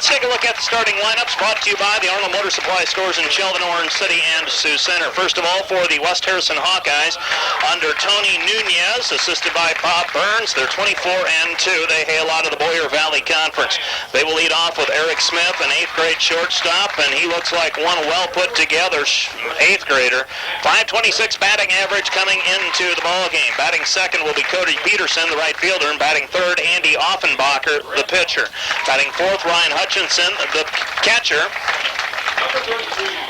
let's take a look at the starting lineups brought to you by the Arnold Motor Supply stores in Sheldon, Orange City, and Sioux Center. First of all, for the West Harrison Hawkeyes, under Tony Nunez, assisted by Bob Burns. They're 24-2. They hail out of the Boyer Valley Conference. They will lead off with Eric Smith, an 8th grade shortstop, and he looks like one well put together 8th grader. 526 batting average coming into the ball game. Batting second will be Cody Peterson, the right fielder, and batting third, Andy Offenbacher, the pitcher. Batting fourth, Ryan Hutchinson, the catcher.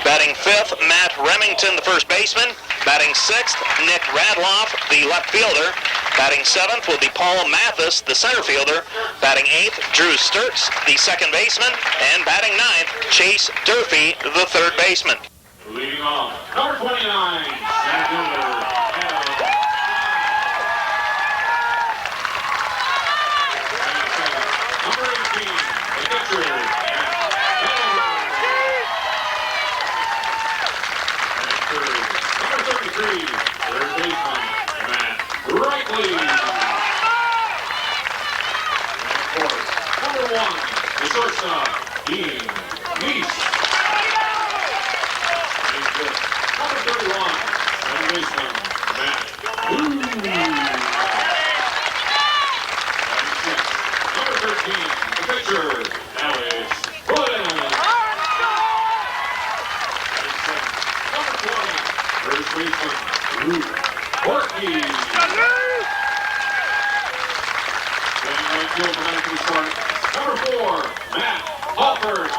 Batting fifth, Matt Remington, the first baseman. Batting sixth, Nick Radloff, the left fielder. Batting seventh will be Paul Mathis, the center fielder. Batting eighth, Drew Sturts, the second baseman. And batting ninth, Chase Durfee, the third baseman. Leading off, number 29, center fielder, number 18, the pitcher, number 33, third baseman, Matt Wrightley. And of course, number 1, the shortstop, Dean Neese. Number 31, second baseman, Matt Boone. Number 13, the pitcher, Alex Wood. Number 20, first baseman, Luke Hawkeyes. Playing right field for Matthew Spartans. Number 4, Matt Halford.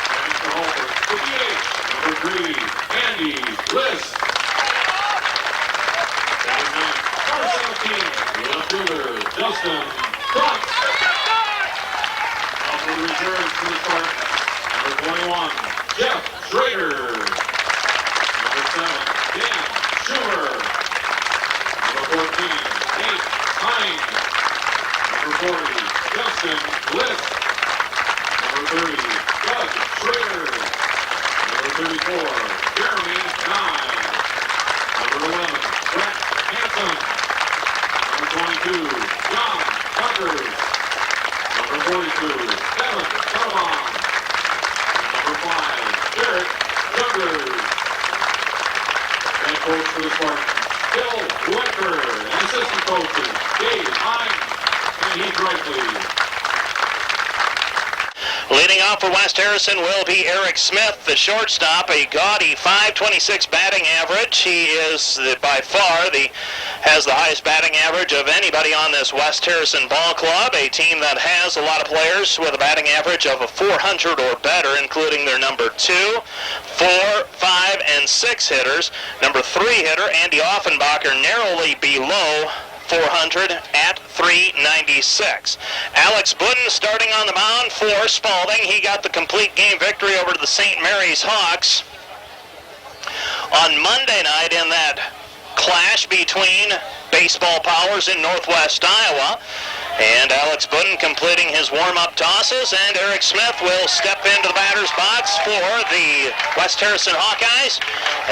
And Mr. Halford, the DH. Number 3, Andy List. Number 17, the left fielder, Justin Fox. Also the reserves for the Spartans. Number 21, Jeff Schrader. Number 7, Dan Schumer. Number 14, Nate Hines. Number 40, Justin List. Number 30, Doug Schrader. Number 34, Jeremy Nye. Number 11, Brett Hanson. Number 22, John Tucker. Number 42, Devin Carbon. Number 5, Derek Juggers. Head coach for the Spartans, Bill Wecker. And assistant coaches, Dave Hines and Heath Wrightley. Leading off for West Harrison will be Eric Smith, the shortstop, a gaudy 526 batting average. He is by far has the highest batting average of anybody on this West Harrison ball club, a team that has a lot of players with a batting average of a 400 or better, including their number 2, 4, 5, and 6 hitters. Number 3 hitter, Andy Offenbacher, narrowly below 400 at 396. Alex Budden starting on the mound for Spalding. He got the complete game victory over the St. Mary's Hawks on Monday night in that clash between baseball powers in Northwest Iowa. And Alex Budden completing his warm-up tosses, and Eric Smith will step into the batter's box for the West Harrison Hawkeyes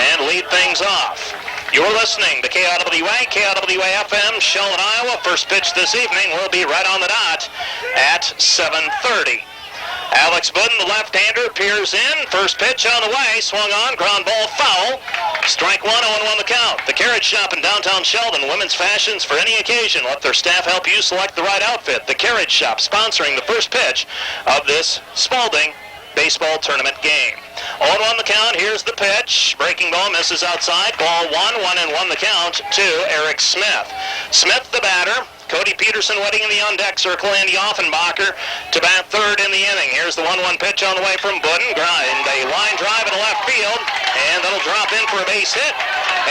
and lead things off. You're listening to KIWA, KIWA-FM, Sheldon, Iowa. First pitch this evening will be right on the dot at 7:30. Alex Budden, the left-hander, peers in. First pitch on the way, swung on, ground ball foul. Strike 1, 0-1 the count. The Carriage Shop in downtown Sheldon, women's fashions for any occasion. Let their staff help you select the right outfit. The Carriage Shop sponsoring the first pitch of this Spalding baseball tournament game. 0-1 the count, here's the pitch. Breaking ball misses outside. Ball 1-1 the count to Eric Smith. Smith the batter. Cody Peterson waiting in the on-deck circle. Andy Offenbacher to bat third in the inning. Here's the 1-1 pitch on the way from Budden. Grind a line drive in the left field, and that'll drop in for a base hit.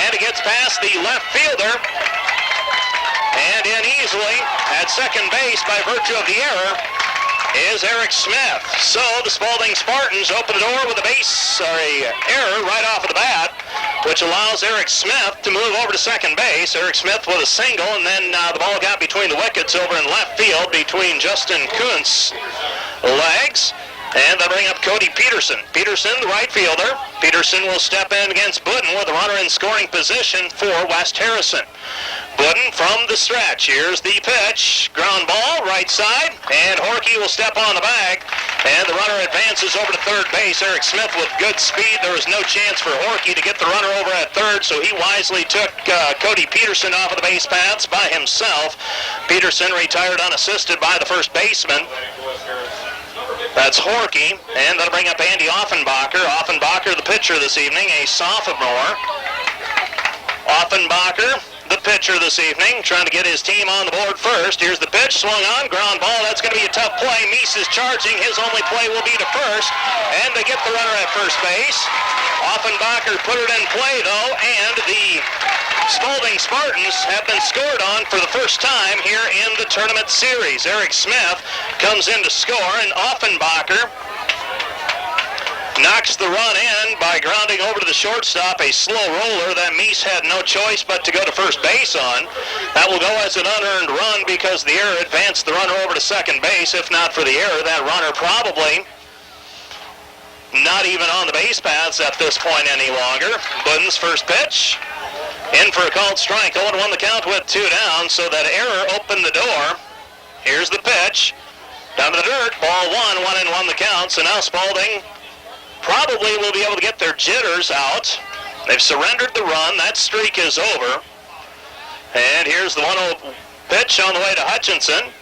And it gets past the left fielder, and in easily at second base by virtue of the error is Eric Smith. So the Spalding Spartans open the door with a error right off of the bat, which allows Eric Smith to move over to second base. Eric Smith with a single, and then the ball got between the wickets over in left field between Justin Kuntz's legs. And they'll bring up Cody Peterson. Peterson, the right fielder. Peterson will step in against Budden with a runner in scoring position for West Harrison. Budden Wooden from the stretch. Here's the pitch. Ground ball, right side, and Hawkeye will step on the bag. And the runner advances over to third base. Eric Smith with good speed. There was no chance for Hawkeye to get the runner over at third, so he wisely took Cody Peterson off of the base paths by himself. Peterson retired unassisted by the first baseman. That's Hawkeye, and that'll bring up Andy Offenbacher. Offenbacher, the pitcher this evening, a sophomore. Offenbacher, the pitcher this evening, trying to get his team on the board first. Here's the pitch, swung on, ground ball. That's going to be a tough play. Meese is charging. His only play will be to first, and they get the runner at first base. Offenbacher put it in play, though, and the Spalding Spartans have been scored on for the first time here in the tournament series. Eric Smith comes in to score, and Offenbacher knocks the run in by grounding over to the shortstop, a slow roller that Meese had no choice but to go to first base on. That will go as an unearned run because the error advanced the runner over to second base. If not for the error, that runner probably not even on the base paths at this point any longer. Wooden's first pitch, in for a called strike. 0-1 the count with 2 down, so that error opened the door. Here's the pitch, down to the dirt, ball 1-1 the count. So now Spalding probably will be able to get their jitters out. They've surrendered the run. That streak is over. And here's the 1-0 pitch on the way to Hutchinson.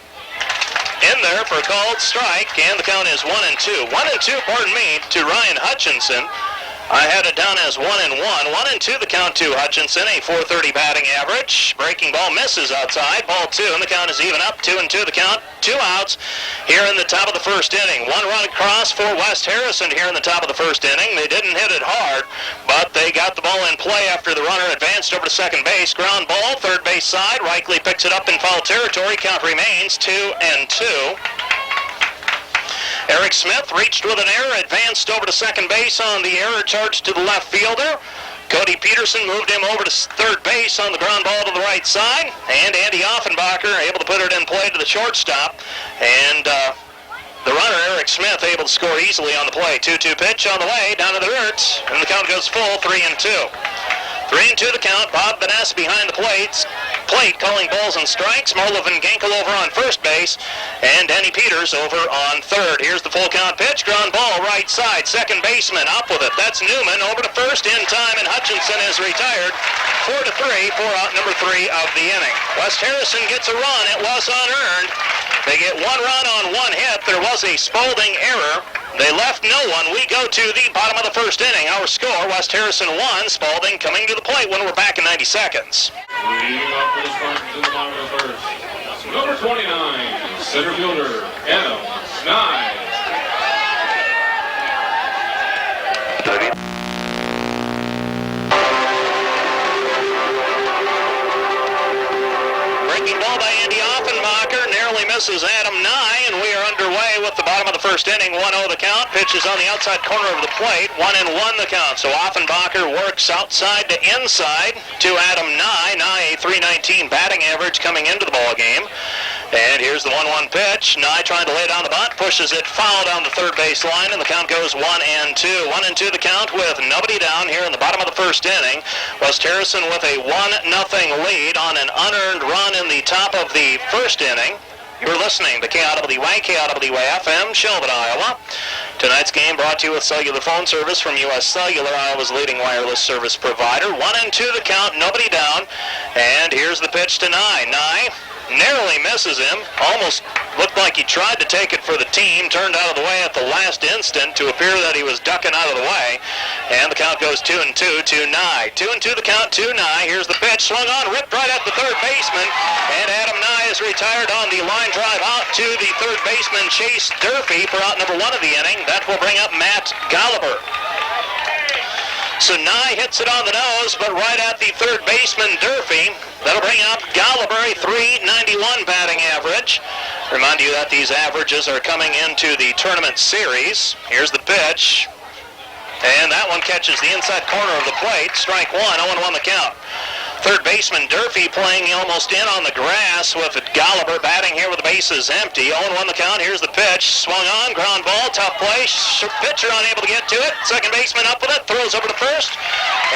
In there for a called strike, and the count is 1-2. 1-2, pardon me, to Ryan Hutchinson. I had it down as 1-1. 1-2 the count to Hutchinson, a .430 batting average. Breaking ball misses outside. Ball 2, and the count is even up. 2-2 the count. 2 outs here in the top of the first inning. 1 run across for West Harrison here in the top of the first inning. They didn't hit it hard, but they got the ball in play after the runner advanced over to second base. Ground ball, third base side. Reichle picks it up in foul territory. Count remains 2-2. Eric Smith reached with an error, advanced over to second base on the error charge to the left fielder. Cody Peterson moved him over to third base on the ground ball to the right side. And Andy Offenbacher able to put it in play to the shortstop. And the runner, Eric Smith, able to score easily on the play. 2-2 pitch on the way, down to the dirt. And the count goes full, 3-2. 3-2 the count. Bob Vaness behind the plate calling balls and strikes. Marla Van Ginkel over on first base, and Danny Peters over on third. Here's the full count pitch. Ground ball right side. Second baseman up with it. That's Newman over to first in time, and Hutchinson is retired. 4-3 for out number 3 of the inning. West Harrison gets a run. It was unearned. They get 1 run on 1 hit. There was a Spalding error. They left no one. We go to the bottom of the first inning. Our score, West Harrison 1, Spalding coming to the plate when we're back in 90 seconds. Leading off for the Spartans in the bottom of the first, number 29, center fielder, Adam Nye. Breaking ball by Andy Offenbacher, narrowly misses Adam Nye, and we are underway with the bottom of the first inning. 1-0 the count. Pitches on the outside corner of the plate. 1-1 the count. So Offenbacher works outside to inside to Adam Nye. Nye a .319 batting average coming into the ball game. And here's the 1-1 pitch. Nye trying to lay down the bunt, pushes it foul down the third base line, and the count goes 1-2. 1-2 the count with nobody down here in the bottom of the first inning. West Harrison with a 1-0 lead on an unearned run in the top of the first inning. You're listening to KIWA-FM, Sheldon, Iowa. Tonight's game brought to you with cellular phone service from U.S. Cellular, Iowa's leading wireless service provider. 1-2 the count, nobody down. And here's the pitch to Nye. Nye narrowly misses him. Almost looked like he tried to take it for the team. Turned out of the way at the last instant to appear that he was ducking out of the way. And the count goes 2-2 to Nye. 2-2 the count to Nye. Here's the pitch. Swung on, ripped right at the third baseman. And Adam Nye is retired on the line drive out to the third baseman, Chase Durfee, for out number 1 of the inning. That will bring up Matt Gallagher. So Nye hits it on the nose, but right at the third baseman, Durfee. That'll bring up Gallagher, a .391 batting average. Remind you that these averages are coming into the tournament series. Here's the pitch. And that one catches the inside corner of the plate. Strike 1, 0-1 the count. Third baseman Durfee playing almost in on the grass with Gallagher batting here with the bases empty. 0-1 the count. Here's the pitch. Swung on, ground ball, tough play. Pitcher unable to get to it. Second baseman up with it, throws over to first.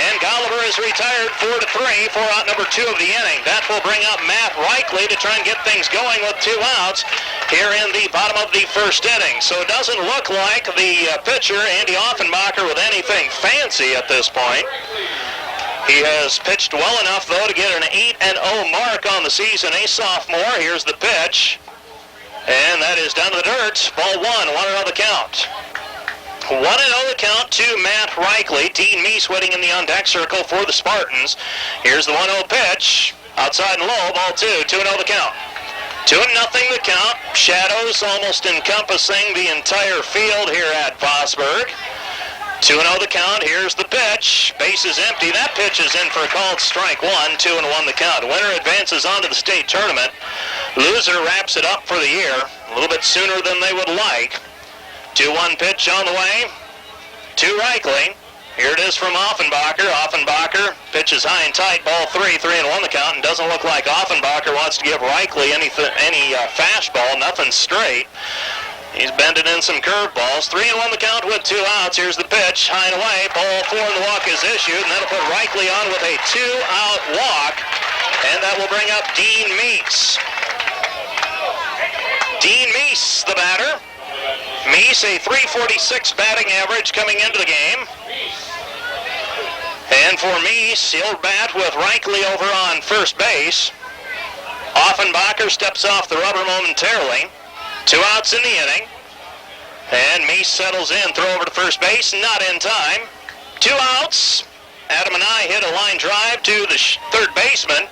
And Gallagher is retired 4-3 for out number 2 of the inning. That will bring up Matt Reichley to try and get things going with 2 outs here in the bottom of the first inning. So it doesn't look like the pitcher, Andy Offenbacher, with anything fancy at this point. He has pitched well enough, though, to get an 8-0 mark on the season. A sophomore. Here's the pitch. And that is down to the dirt. Ball 1, 1-0 the count. 1-0 the count to Matt Reichley. Dean Meese waiting in the on-deck circle for the Spartans. Here's the 1-0 pitch. Outside and low, ball 2, 2-0 the count. 2-0 the count. Shadows almost encompassing the entire field here at Vosburg. 2-0 the count. Here's the pitch. Base is empty. That pitch is in for a called strike 1. 2-1 the count. Winner advances on to the state tournament. Loser wraps it up for the year a little bit sooner than they would like. 2-1 pitch on the way to Reichley. Here it is from Offenbacher. Offenbacher pitches high and tight. Ball 3, 3-1 the count. And doesn't look like Offenbacher wants to give Reichley any fastball. Nothing straight. He's bending in some curveballs. 3-1 the count with 2 outs. Here's the pitch. High and away. Ball 4 and the walk is issued. And that'll put Reichley on with a 2-out walk. And that will bring up Dean Meese. Dean Meese, the batter. Meese, a .346 batting average coming into the game. And for Meese, he'll bat with Reichley over on first base. Offenbacher steps off the rubber momentarily. 2 outs in the inning. And Meese settles in. Throw over to first base. Not in time. 2 outs. Adam and I hit a line drive to the third baseman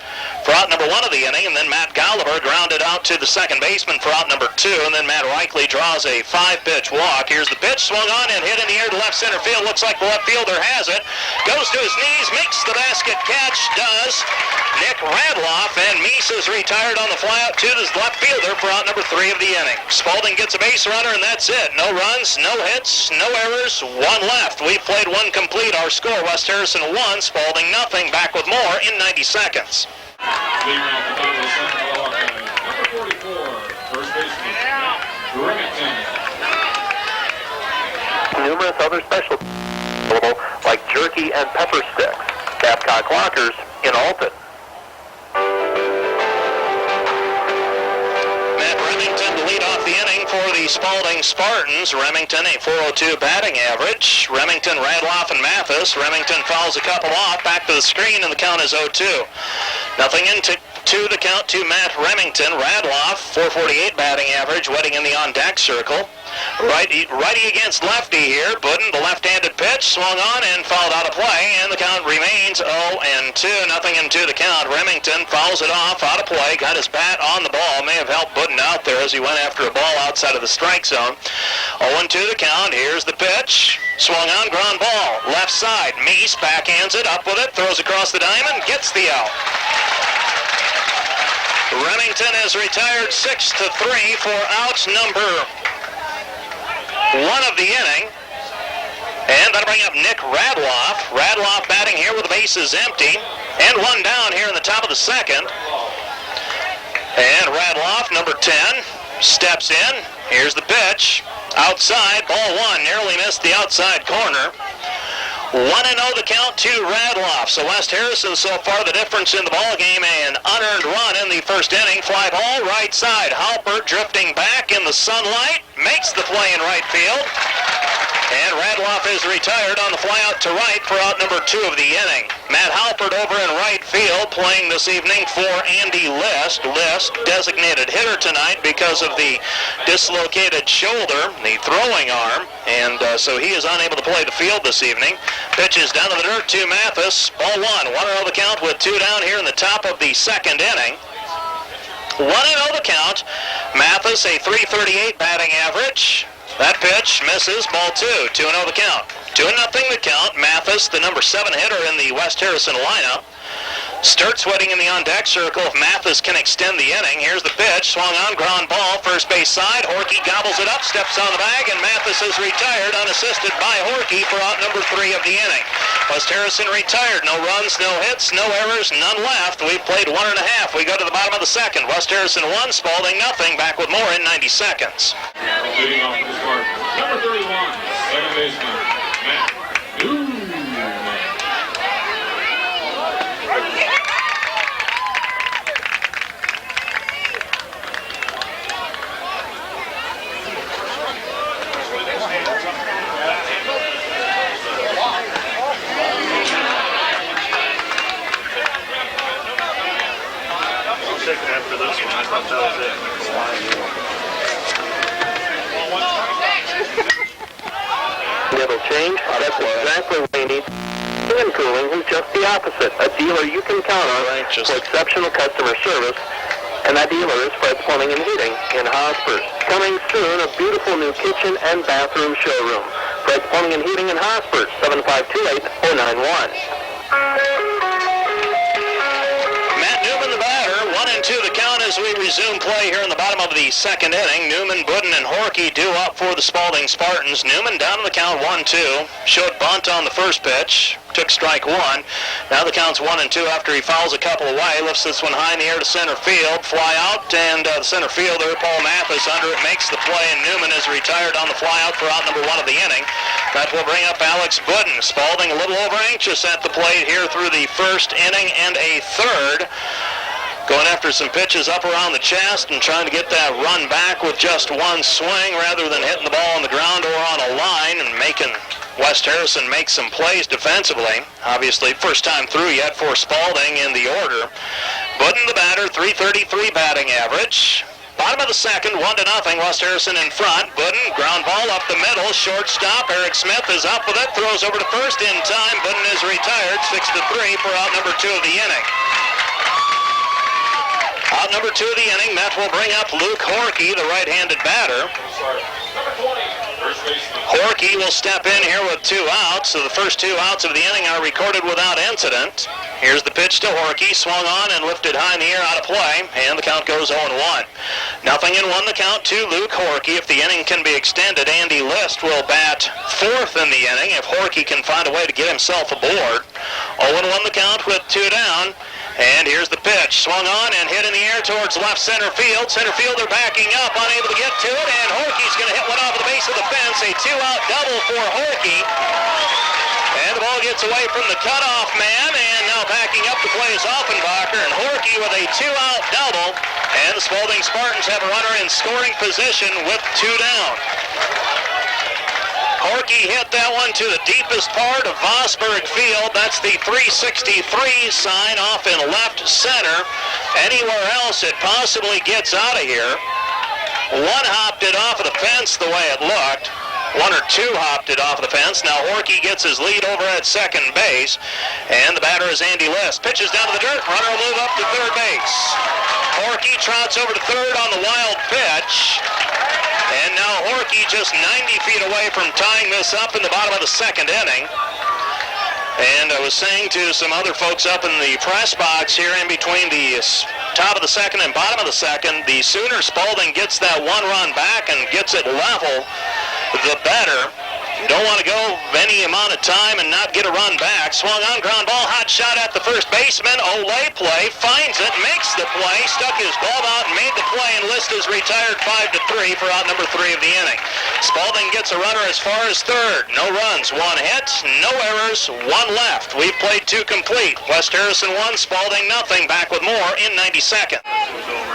for out number 1 of the inning. And then Matt Gallagher grounded out to the second baseman for out number 2. And then Matt Reichley draws a 5-pitch walk. Here's the pitch. Swung on and hit in the air to left center field. Looks like the left fielder has it. Goes to his knees. Makes the basket catch. Does Nick Radloff, and Meese is retired on the flyout to the left fielder for out number 3 of the inning. Spalding gets a base runner, and that's it. No runs, no hits, no errors, 1 left. We've played 1 complete. Our score, West Harrison 1, Spalding nothing. Back with more in 90 seconds. Leading off the top of the second, number 44, first baseman, Remington. Numerous other specials available, like jerky and pepper sticks. Babcock Lockers in Alton. Matt Remington to lead off the inning for the Spalding Spartans. Remington, a .402 batting average. Remington, Radloff, and Mathis. Remington fouls a couple off. Back to the screen, and the count is 0-2. Nothing into the count to Matt Remington. Radloff, .448 batting average, waiting in the on-deck circle. Righty against lefty here. Budden, the left-handed pitch, swung on and fouled out of play, and the count remains 0-2. Nothing into the count. Remington fouls it off, out of play, got his bat on the ball. May have helped Budden out there as he went after a ball outside of the strike zone. 0-2 the count. Here's the pitch. Swung on, ground ball. Left side. Meese backhands it, up with it, throws across the diamond, gets the out. Remington has retired 6-3 for outs number 1 of the inning. And that'll bring up Nick Radloff. Radloff batting here with the bases empty. And 1 down here in the top of the second. And Radloff, number 10, steps in. Here's the pitch. Outside, ball 1. Narrowly missed the outside corner. 1-0 the count to Radloff. So West Harrison so far the difference in the ball game, an unearned run in the first inning. Fly ball right side. Halpert drifting back in the sunlight. Makes the play in right field. And Radloff is retired on the flyout to right for out number 2 of the inning. Matt Halpert over in right field playing this evening for Andy List. List, designated hitter tonight because of the dislocated shoulder, the throwing arm, and so he is unable to play the field this evening. Pitches down to the dirt to Mathis. Ball 1, 1-0 the count with 2 down here in the top of the second inning. 1-0 the count. Mathis, a .338 batting average. That pitch misses, ball 2, 2-0 the count. 2-0 the count. Mathis, the number 7 hitter in the West Harrison lineup. Sturt's waiting in the on-deck circle if Mathis can extend the inning. Here's the pitch, swung on, ground ball, first base side. Hawkeye gobbles it up, steps on the bag, and Mathis is retired, unassisted by Hawkeye for out number 3 of the inning. West Harrison retired, no runs, no hits, no errors, none left. We've played 1.5. We go to the bottom of the second. West Harrison 1, Spalding nothing. Back with more in 90 seconds. Leading off for the Spartans, number 31, second baseman, Matt Newman. After this one, I thought that was it. It'll change. That's exactly what you need. And Cooling, who's just the opposite. A dealer you can count on for exceptional customer service. And that dealer is Fred's Plumbing and Heating in Hospers. Coming soon, a beautiful new kitchen and bathroom showroom. Fred's Plumbing and Heating in Hospers, 7528-091. One and 2 the count as we resume play here in the bottom of the second inning. Newman, Budden, and Hawkeye due up for the Spalding Spartans. Newman down to the count 1-2. Showed bunt on the first pitch. Took strike 1. Now the count's 1-2 after he fouls a couple away. Lifts this one high in the air to center field. Fly out, and the center fielder, Paul Mathis, under it, makes the play, and Newman is retired on the fly out for out number 1 of the inning. That will bring up Alex Budden. Spalding a little over anxious at the plate here through the first inning and a third. Going after some pitches up around the chest and trying to get that run back with just one swing rather than hitting the ball on the ground or on a line and making West Harrison make some plays defensively. Obviously, first time through yet for Spalding in the order. Budden the batter, .333 batting average. Bottom of the second, 1-0, West Harrison in front. Budden, ground ball up the middle, shortstop. Eric Smith is up with it, throws over to first in time. Budden is retired, 6-3 for out number 2 of the inning. Out number 2 of the inning, that will bring up Luke Hawkeye, the right-handed batter. Hawkeye will step in here with 2 outs, so the first 2 outs of the inning are recorded without incident. Here's the pitch to Hawkeye, swung on and lifted high in the air out of play, and the count goes 0-1. 0-1 the count to Luke Hawkeye. If the inning can be extended, Andy List will bat 4th in the inning if Hawkeye can find a way to get himself aboard. 0-1 the count with 2 down. And here's the pitch, swung on and hit in the air towards left center field. Center fielder backing up, unable to get to it, and Hawkeye's going to hit one off of the base of the fence. A 2-out double for Hawkeye. And the ball gets away from the cutoff man, and now backing up to play is Offenbacher, and Hawkeye with a 2-out double. And the Spalding Spartans have a runner in scoring position with 2 down. Hawkeye hit that one to the deepest part of Vosburg Field. That's the 363 sign off in left center. Anywhere else it possibly gets out of here. One hopped it off of the fence the way it looked. 1 or 2 hopped it off the fence. Now Hawkeye gets his lead over at second base. And the batter is Andy List. Pitches down to the dirt. Runner will move up to third base. Hawkeye trots over to third on the wild pitch. And now Hawkeye just 90 feet away from tying this up in the bottom of the second inning. And I was saying to some other folks up in the press box here in between the top of the second and bottom of the second, the sooner Spalding gets that 1 run back and gets it level, the better. You don't want to go any amount of time and not get a run back. Swung on, ground ball, hot shot at the first baseman. Olay play, finds it, makes the play, stuck his glove out and made the play, and List is retired 5-3 for out number 3 of the inning. Spalding gets a runner as far as third. No runs, 1 hit, no errors, 1 left. We've played 2 complete. West Harrison 1, Spalding nothing. Back with more in 90 seconds.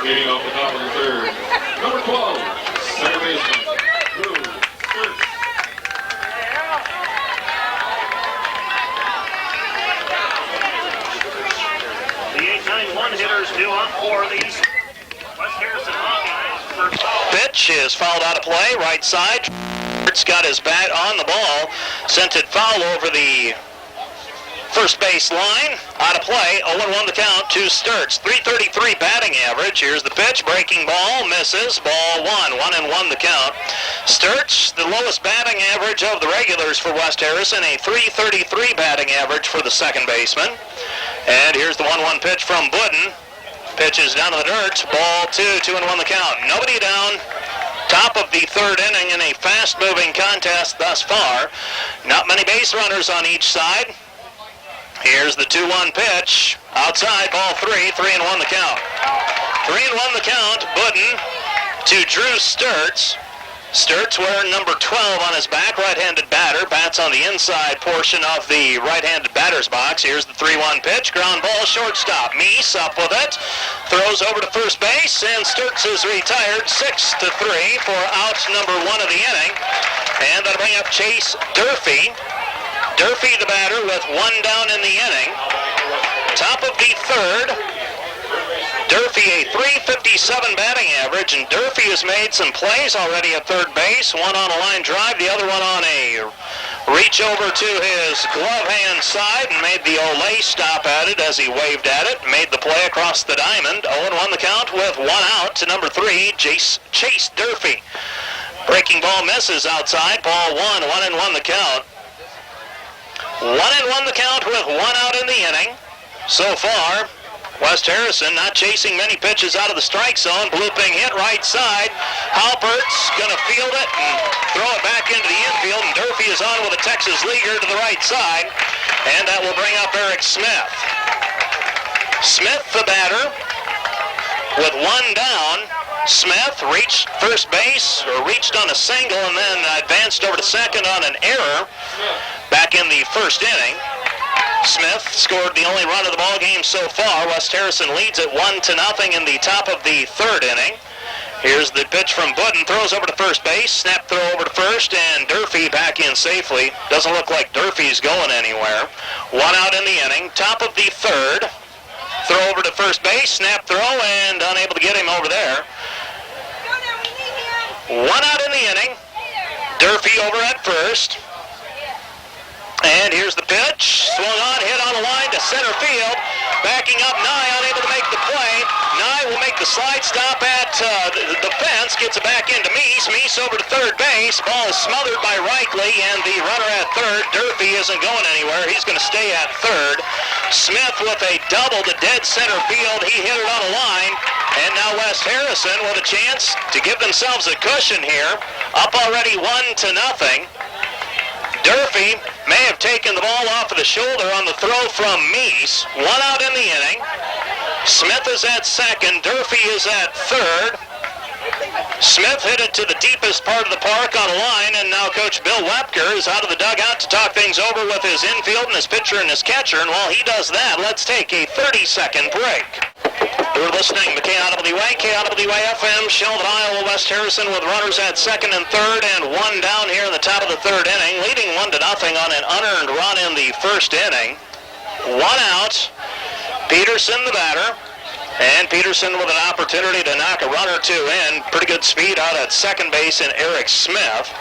Leading off the top of the third, number 12, second baseman. Hitters due up for these West Harrison Hawkeyes. Pitch is fouled out of play, right side. It's got his bat on the ball, sent it foul over the first base line, out of play. 0-1 the count to Sturts. .333 batting average. Here's the pitch, breaking ball, misses, ball 1. 1-1 the count. Sturts, the lowest batting average of the regulars for West Harrison, a .333 batting average for the second baseman. And here's the 1-1 pitch from Budden. Pitch is down to the dirt. Ball 2, 2-1 the count. Nobody down. Top of the third inning in a fast-moving contest thus far. Not many base runners on each side. Here's the 2-1 pitch. Outside, ball 3, 3-1 the count. 3-1 the count. Budden to Drew Sturts. Sturts wearing number 12 on his back, right-handed batter. Bats on the inside portion of the right-handed batter's box. Here's the 3-1 pitch. Ground ball, shortstop. Meese up with it. Throws over to first base, and Sturts is retired 6-3 for out number 1 of the inning. And that'll bring up Chase Durfee. Durfee the batter with 1 down in the inning. Top of the third. Durfee a .357 batting average, and Durfee has made some plays already at third base. One on a line drive, the other one on a reach over to his glove hand side and made the Olay stop at it as he waved at it. Made the play across the diamond. 0-1 the count with 1 out to number 3, Chase Durfee. Breaking ball misses outside. Ball 1, 1-1 the count. 1-1 the count with 1 out in the inning. So far, West Harrison not chasing many pitches out of the strike zone. Blooping hit right side. Halpert's going to field it and throw it back into the infield, and Durfee is on with a Texas leaguer to the right side, and that will bring up Eric Smith. Smith, the batter, with 1 down. Smith reached first base, or reached on a single, and then advanced over to second on an error back in the first inning. Smith scored the only run of the ball game so far. West Harrison leads it 1-0 in the top of the third inning. Here's the pitch from Budden. Throws over to first base. Snap throw over to first, and Durfee back in safely. Doesn't look like Durfee's going anywhere. 1 out in the inning. Top of the third. Throw over to first base. Snap throw, and unable to get him over there. 1 out in the inning. Durfee over at first. And here's the pitch. Swung on, hit on the line to center field. Backing up, Nye unable to make the play. Nye will make the slide stop at the fence. Gets it back into Meese. Meese over to third base. Ball is smothered by Reichley, and the runner at third, Durfee, isn't going anywhere. He's going to stay at third. Smith with a double to dead center field. He hit it on a line. And now West Harrison with a chance to give themselves a cushion here. Up already 1-0. Durfee may have taken the ball off of the shoulder on the throw from Meese. 1 out in the inning. Smith is at second. Durfee is at third. Smith hit it to the deepest part of the park on a line, and now Coach Bill Wepker is out of the dugout to talk things over with his infield and his pitcher and his catcher. And while he does that, let's take a 30-second break. You're listening to KIWA-FM, Sheldon, Iowa. West Harrison with runners at second and third, and 1 down here in the top of the third inning, leading 1-0 on an unearned run in the first inning. 1 out. Peterson, the batter. And Peterson with an opportunity to knock a run or 2 in. Pretty good speed out at second base in Eric Smith.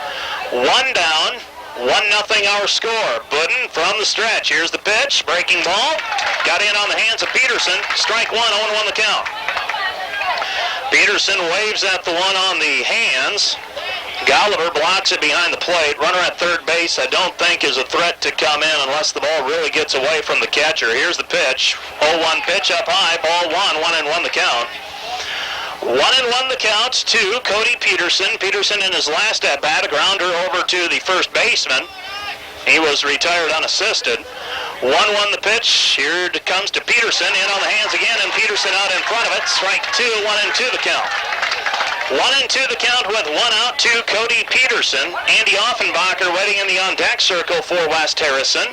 1 down, 1-0 our score. Budden from the stretch. Here's the pitch. Breaking ball. Got in on the hands of Peterson. Strike 1, 0-1 the count. Peterson waves at the one on the hands. Golliver blocks it behind the plate. Runner at third base, I don't think, is a threat to come in unless the ball really gets away from the catcher. Here's the pitch. 0-1 pitch up high. Ball 1, 1-1 the count. 1-1 the count to Cody Peterson. Peterson in his last at-bat, a grounder over to the first baseman. He was retired unassisted. 1-1 the pitch. Here it comes to Peterson. In on the hands again, and Peterson out in front of it. Strike 2, 1-2 the count. 1-2 the count with 1 out to Cody Peterson. Andy Offenbacher waiting in the on-deck circle for West Harrison.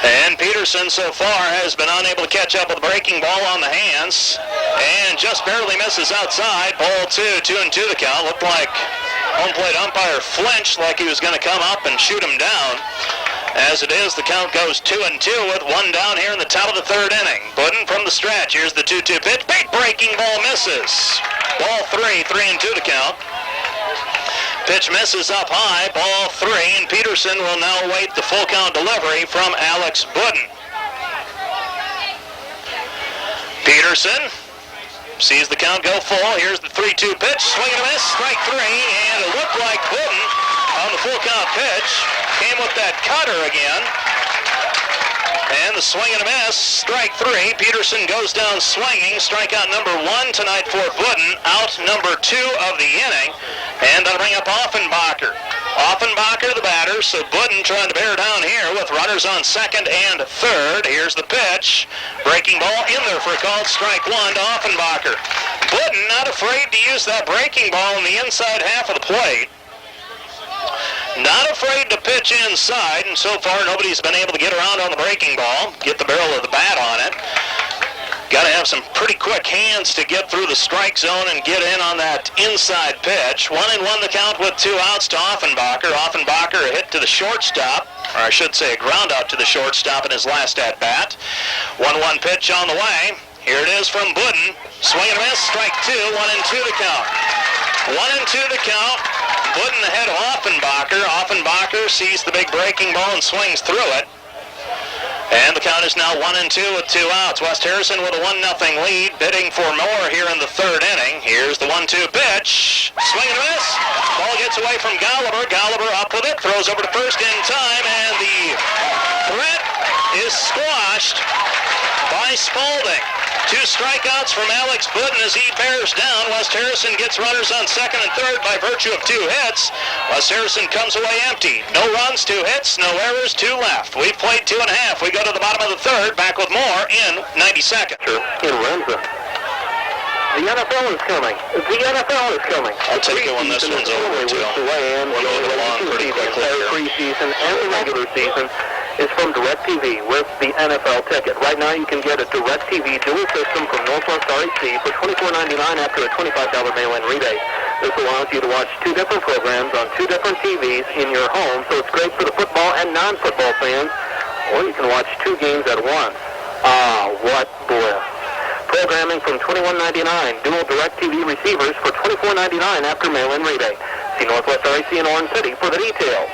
And Peterson so far has been unable to catch up with the breaking ball on the hands. And just barely misses outside. Ball 2, 2-2 the count. Looked like home plate umpire flinched like he was going to come up and shoot him down. As it is, the count goes 2-2 with 1 down here in the top of the third inning. Budden from the stretch. Here's the 2-2 pitch. Big breaking ball misses. Ball 3, 3-2 the count. Pitch misses up high. Ball 3, and Peterson will now await the full count delivery from Alex Budden. Peterson sees the count go full. Here's the 3-2 pitch. Swing and a miss. Strike 3, and it looked like Budden on the full count pitch came with that cutter again. And the swing and a miss, strike 3. Peterson goes down swinging. Strikeout number 1 tonight for Budden. Out number 2 of the inning. And that'll bring up Offenbacher. Offenbacher, the batter. So Budden trying to bear down here with runners on second and third. Here's the pitch. Breaking ball in there for a called strike 1 to Offenbacher. Budden not afraid to use that breaking ball in the inside half of the plate. Not afraid to pitch inside, and so far nobody's been able to get around on the breaking ball, get the barrel of the bat on it. Got to have some pretty quick hands to get through the strike zone and get in on that inside pitch. 1-1 the count with 2 outs to Offenbacher. Offenbacher a hit to the shortstop, or I should say a ground out to the shortstop in his last at-bat. 1-1 pitch on the way. Here it is from Budden. Swing and a miss, strike 2, 1-2 the count. 1-2 the count. Budden ahead of Offenbacher. Offenbacher sees the big breaking ball and swings through it. And the count is now 1-2 with 2 outs. West Harrison with a 1-0 lead, bidding for more here in the third inning. Here's the 1-2 pitch. Swing and a miss. Ball gets away from Gallagher. Gallagher up with it, throws over to first in time, and the threat is squashed by Spalding. 2 strikeouts from Alex Budden as he bears down. West Harrison gets runners on second and third by virtue of 2 hits. West Harrison comes away empty. No runs, 2 hits, no errors, 2 left. We've played 2.5. We go to the bottom of the third. Back with more in 90 seconds. In Renza. The NFL is coming. The NFL is coming. I'll take it when this one's over, too. We're moving along pretty quickly here. Preseason and the regular season is from DirecTV with the NFL ticket. Right now you can get a DirecTV dual system from Northwest REC for $24.99 after a $25 mail-in rebate. This allows you to watch 2 different programs on 2 different TVs in your home, so it's great for the football and non-football fans, or you can watch 2 games at once. Ah, what bliss. Programming from $21.99, dual DirecTV receivers for $24.99 after mail-in rebate. See Northwest REC in Orange City for the details.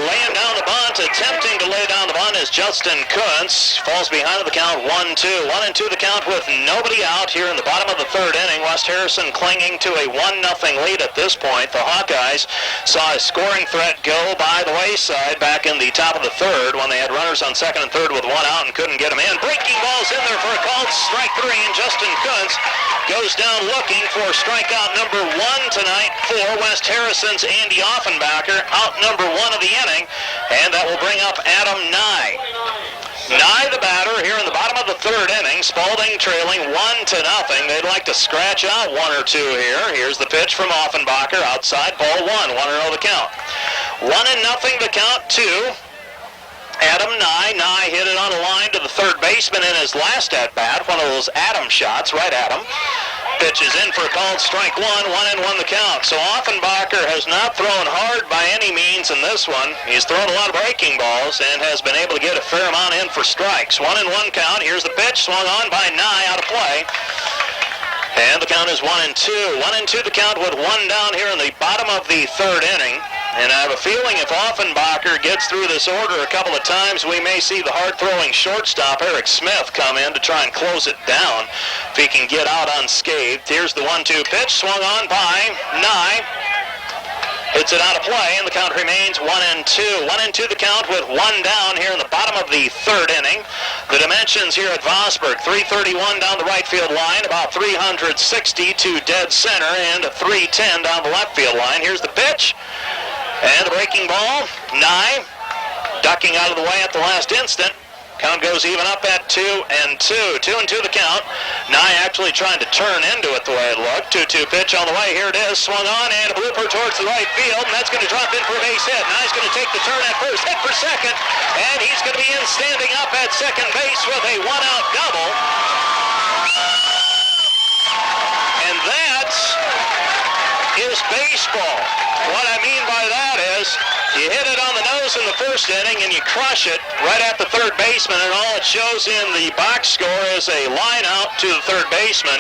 Laying down the bunt, attempting to lay down the bunt is Justin Kuntz. Falls behind the count 1-2. 1-2 the count with nobody out here in the bottom of the third inning. West Harrison clinging to a 1-0 lead at this point. The Hawkeyes saw a scoring threat go by the wayside back in the top of the third when they had runners on second and third with 1 out and couldn't get them in. Breaking balls in there for a called strike 3, and Justin Kuntz goes down looking for strikeout number 1 tonight for West Harrison's Andy Offenbacher. Out number 1 of the inning, and that will bring up Adam Nye. Nye, the batter, here in the bottom of the third inning. Spalding trailing 1-0. They'd like to scratch out 1 or 2 here. Here's the pitch from Offenbacher. Outside, ball 1. 1-0 the count. 1-0 the count to Adam Nye. Nye hit it on a line to the third baseman in his last at-bat. One of those Adam shots, right at him. Pitch is in for a called strike 1. 1-1 the count. So Offenbacher has not thrown hard by any means in this one. He's thrown a lot of breaking balls and has been able to get a fair amount in for strikes. 1-1 count. Here's the pitch, swung on by Nye, out of play. And the count is 1-2. 1-2 the count with 1 down here in the bottom of the third inning. And I have a feeling if Offenbacher gets through this order a couple of times, we may see the hard-throwing shortstop, Eric Smith, come in to try and close it down if he can get out unscathed. Here's the 1-2 pitch, swung on by Nye. Hits it out of play, and the count remains 1-2. 1-2 the count with 1 down here in the bottom of the third inning. The dimensions here at Vosburg, 331 down the right field line, about 360 to dead center, and 310 down the left field line. Here's the pitch. And the breaking ball, Nye ducking out of the way at the last instant. Count goes even up at 2-2. 2-2 the count. Nye actually trying to turn into it the way it looked. 2-2 pitch on the way. Here it is. Swung on and a blooper towards the right field. And that's going to drop in for a base hit. Nye's going to take the turn at first. Hit for second. And he's going to be in standing up at second base with a 1-out double. And that is baseball. What I mean by that is you hit it on the nose in the first inning and you crush it right at the third baseman, and all it shows in the box score is a line out to the third baseman.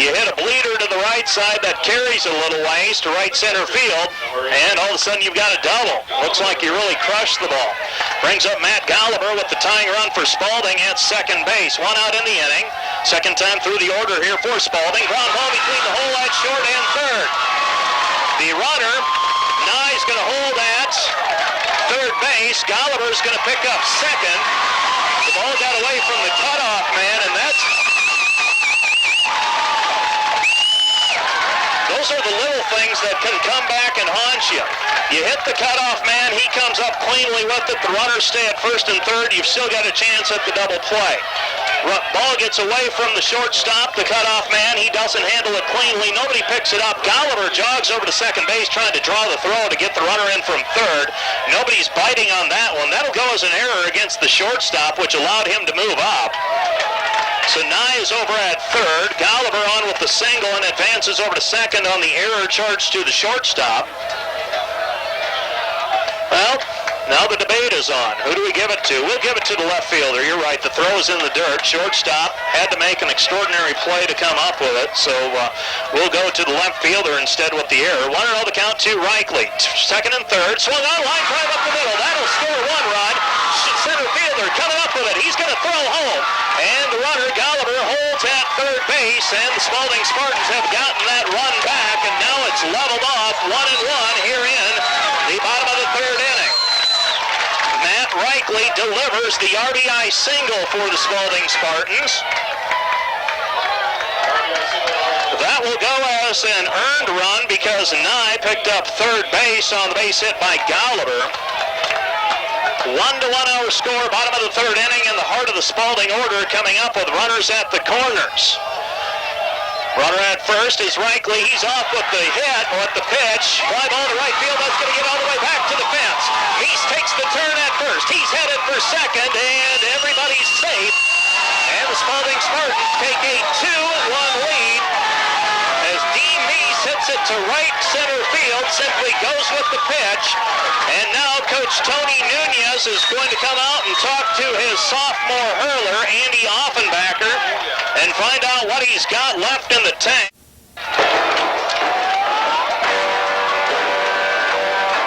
You hit a bleeder to the right side that carries a little ways to right center field, and all of a sudden you've got a double. Looks like you really crushed the ball. Brings up Matt Gallagher with the tying run for Spalding at second base. 1 out in the inning. Second time through the order here for Spalding. Ground ball between the hole at short and third. The runner, Nye Nye's going to hold at third base. Golliver's going to pick up second. The ball got away from the cutoff man, and those are the little things that can come back and haunt you. You hit the cutoff man, he comes up cleanly with it. The runners stay at first and third. You've still got a chance at the double play. Ball gets away from the shortstop, the cutoff man. He doesn't handle it cleanly. Nobody picks it up. Golliver jogs over to second base trying to draw the throw to get the runner in from third. Nobody's biting on that one. That'll go as an error against the shortstop, which allowed him to move up. So Nye is over at third. Golliver on with the single and advances over to second on the error charged to the shortstop. Well, now the debate is on. Who do we give it to? We'll give it to the left fielder. You're right. The throw is in the dirt. Shortstop had to make an extraordinary play to come up with it. So we'll go to the left fielder instead with the error. 1-0 the count to Reichle. Second and third. Swung on, line drive up the middle. That'll score one run. Center fielder coming up with it. He's going to throw home. And the runner, Golliver, holds at third base. And the Spalding Spartans have gotten that run back. And now it's leveled off 1-1 here in the bottom of the third inning. Matt Reichle delivers the RBI single for the Spalding Spartans. That will go as an earned run because Nye picked up third base on the base hit by Golliver. 1-1 our score, bottom of the third inning, in the heart of the Spalding order, coming up with runners at the corners. Runner at first is Reichle. He's off with the hit or at the pitch. Fly ball to right field. That's going to get all the way back to the fence. Meese takes the turn at first. He's headed for second, and everybody's safe. And the Spalding Spartans take a 2-1 lead as Dean Meese hits it to right center field. Simply goes with the pitch. And now Coach Tony Nunez is going to come out and talk to his sophomore hurler, Andy Offenbacher, and find out what he's got left in the tank.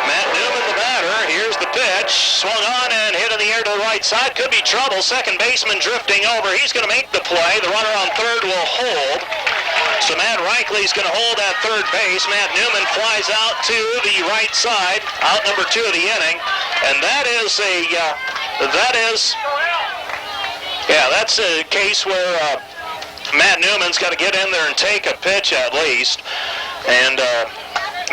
Matt Newman, the batter. Here's the pitch. Swung on and hit in the air to the right side. Could be trouble. Second baseman drifting over. He's going to make the play. The runner on third will hold. So Matt Reichle is going to hold at third base. Matt Newman flies out to the right side, out number 2 of the inning. And that's a case where Matt Newman's got to get in there and take a pitch at least and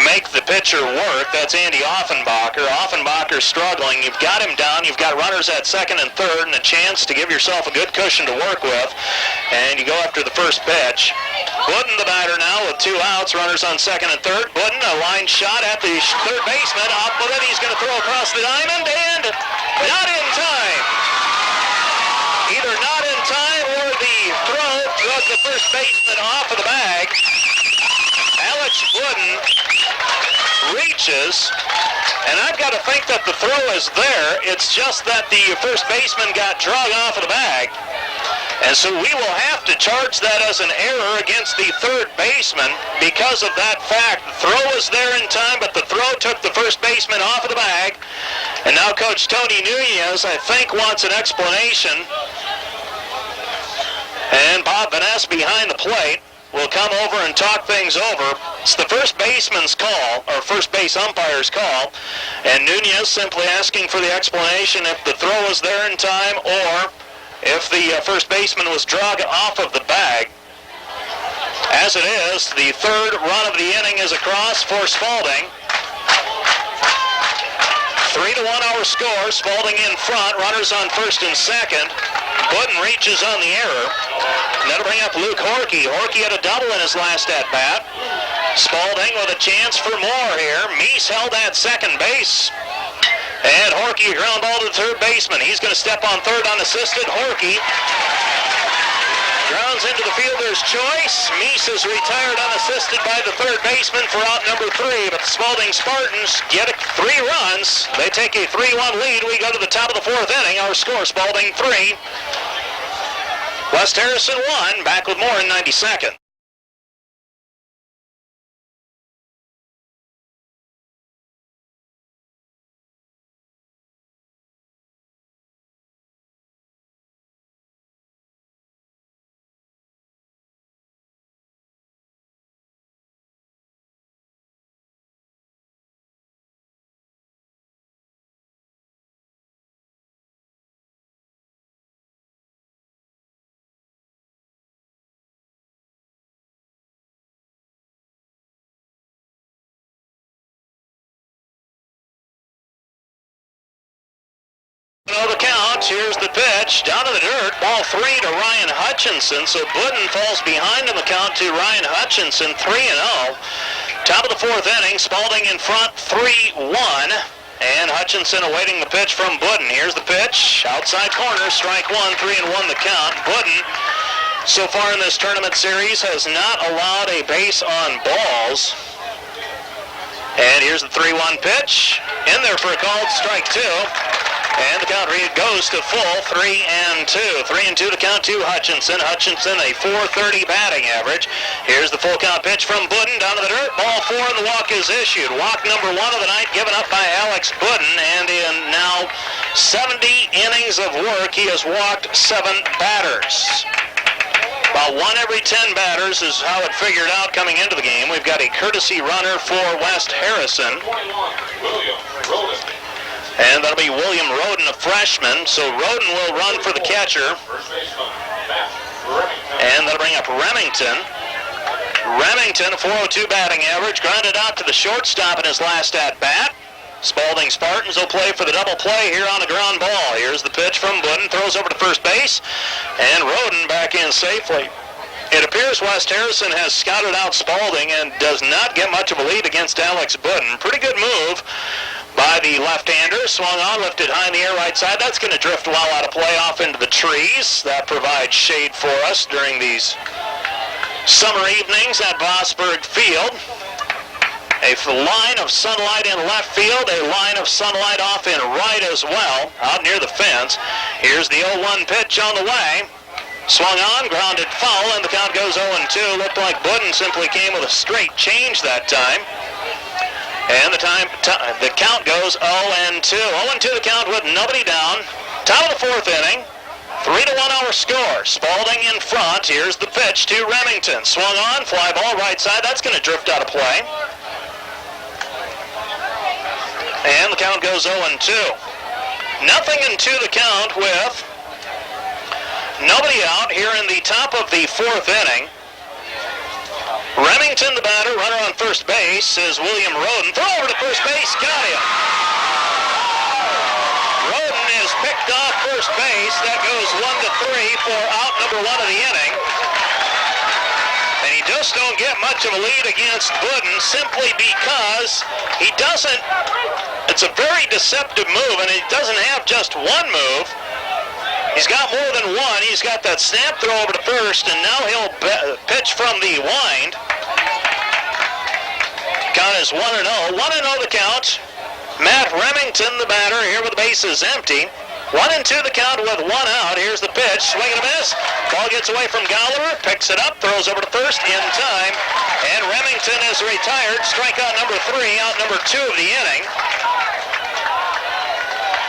make the pitcher work. That's Andy Offenbacher. Offenbacher's struggling. You've got him down. You've got runners at second and third and a chance to give yourself a good cushion to work with. And you go after the first pitch. Wooden, the batter now with 2 outs. Runners on second and third. Wooden, a line shot at the third baseman. Off with it. He's going to throw across the diamond and not in time. Either not in time or the throw drug the first baseman off of the bag. Alex Wooden reaches, and I've got to think that the throw is there. It's just that the first baseman got drug off of the bag. And so we will have to charge that as an error against the third baseman because of that fact. The throw was there in time, but the throw took the first baseman off of the bag. And now Coach Tony Nunez, I think, wants an explanation. And Bob Van Ness behind the plate will come over and talk things over. It's the first baseman's call, or first base umpire's call, and Nunez simply asking for the explanation if the throw was there in time or if the first baseman was dragged off of the bag. As it is, the third run of the inning is across for Spalding. 3-1 our score. Spalding in front. Runners on first and second. Wooden reaches on the error. And that'll bring up Luke Hawkeye. Hawkeye had a double in his last at-bat. Spalding with a chance for more here. Meese held at second base. And Hawkeye ground ball to the third baseman. He's going to step on third unassisted. Hawkeye grounds into the fielder's choice. Meese is retired unassisted by the third baseman for out number 3. But the Spalding Spartans get 3 runs. They take a 3-1 lead. We go to the top of the 4th inning. Our score, Spalding 3. West Harrison 1. Back with more in 90 seconds. know the count. Here's the pitch. Down to the dirt. Ball 3 to Ryan Hutchinson. So Budden falls behind in the count to Ryan Hutchinson, 3-0. Top of the 4th inning. Spalding in front, 3-1. And Hutchinson awaiting the pitch from Budden. Here's the pitch. Outside corner. Strike 1. 3-1 the count. Budden, so far in this tournament series, has not allowed a base on balls. And here's the 3-1 pitch. In there for a called strike 2. And the count goes to full, 3-2. 3-2 to count to Hutchinson. Hutchinson, a .430 batting average. Here's the full count pitch from Budden down to the dirt. Ball 4 and the walk is issued. Walk number 1 of the night given up by Alex Budden. And in now 70 innings of work, he has walked 7 batters. About 1 every 10 batters is how it figured out coming into the game. We've got a courtesy runner for West Harrison. And that'll be William Roden, a freshman. So Roden will run for the catcher. And that'll bring up Remington. Remington, a .402 batting average, grounded out to the shortstop in his last at-bat. Spalding Spartans will play for the double play here on a ground ball. Here's the pitch from Budden, throws over to first base, and Roden back in safely. It appears West Harrison has scouted out Spalding and does not get much of a lead against Alex Budden. Pretty good move by the left-hander. Swung on, lifted high in the air right side. That's going to drift well out of play off into the trees. That provides shade for us during these summer evenings at Vosburg Field. A line of sunlight in left field, a line of sunlight off in right as well, out near the fence. Here's the 0-1 pitch on the way. Swung on, grounded foul, and the count goes 0-2. Looked like Budden simply came with a straight change that time. And the count goes 0-2. 0-2 the count with nobody down. Top of the 4th inning. 3-1 our score. Spalding in front. Here's the pitch to Remington. Swung on, fly ball right side. That's going to drift out of play. And the count goes 0-2. 0-2 the count with nobody out here in the top of the 4th inning. Remington, the batter, runner on first base, is William Roden. Throw over to first base, got him. Roden is picked off first base. That goes 1-3 for out number 1 of the inning. And he just don't get much of a lead against Budden simply because he doesn't, it's a very deceptive move, and he doesn't have just one move. He's got more than one. He's got that snap throw over to first, and now he'll pitch from the wind. Count is 1-0. 1-0 the count. Matt Remington, the batter, here with the bases empty. 1-2 the count with 1 out. Here's the pitch. Swing and a miss. Ball gets away from Gallagher. Picks it up. Throws over to first in time. And Remington is retired. Strikeout number 3. Out number 2 of the inning.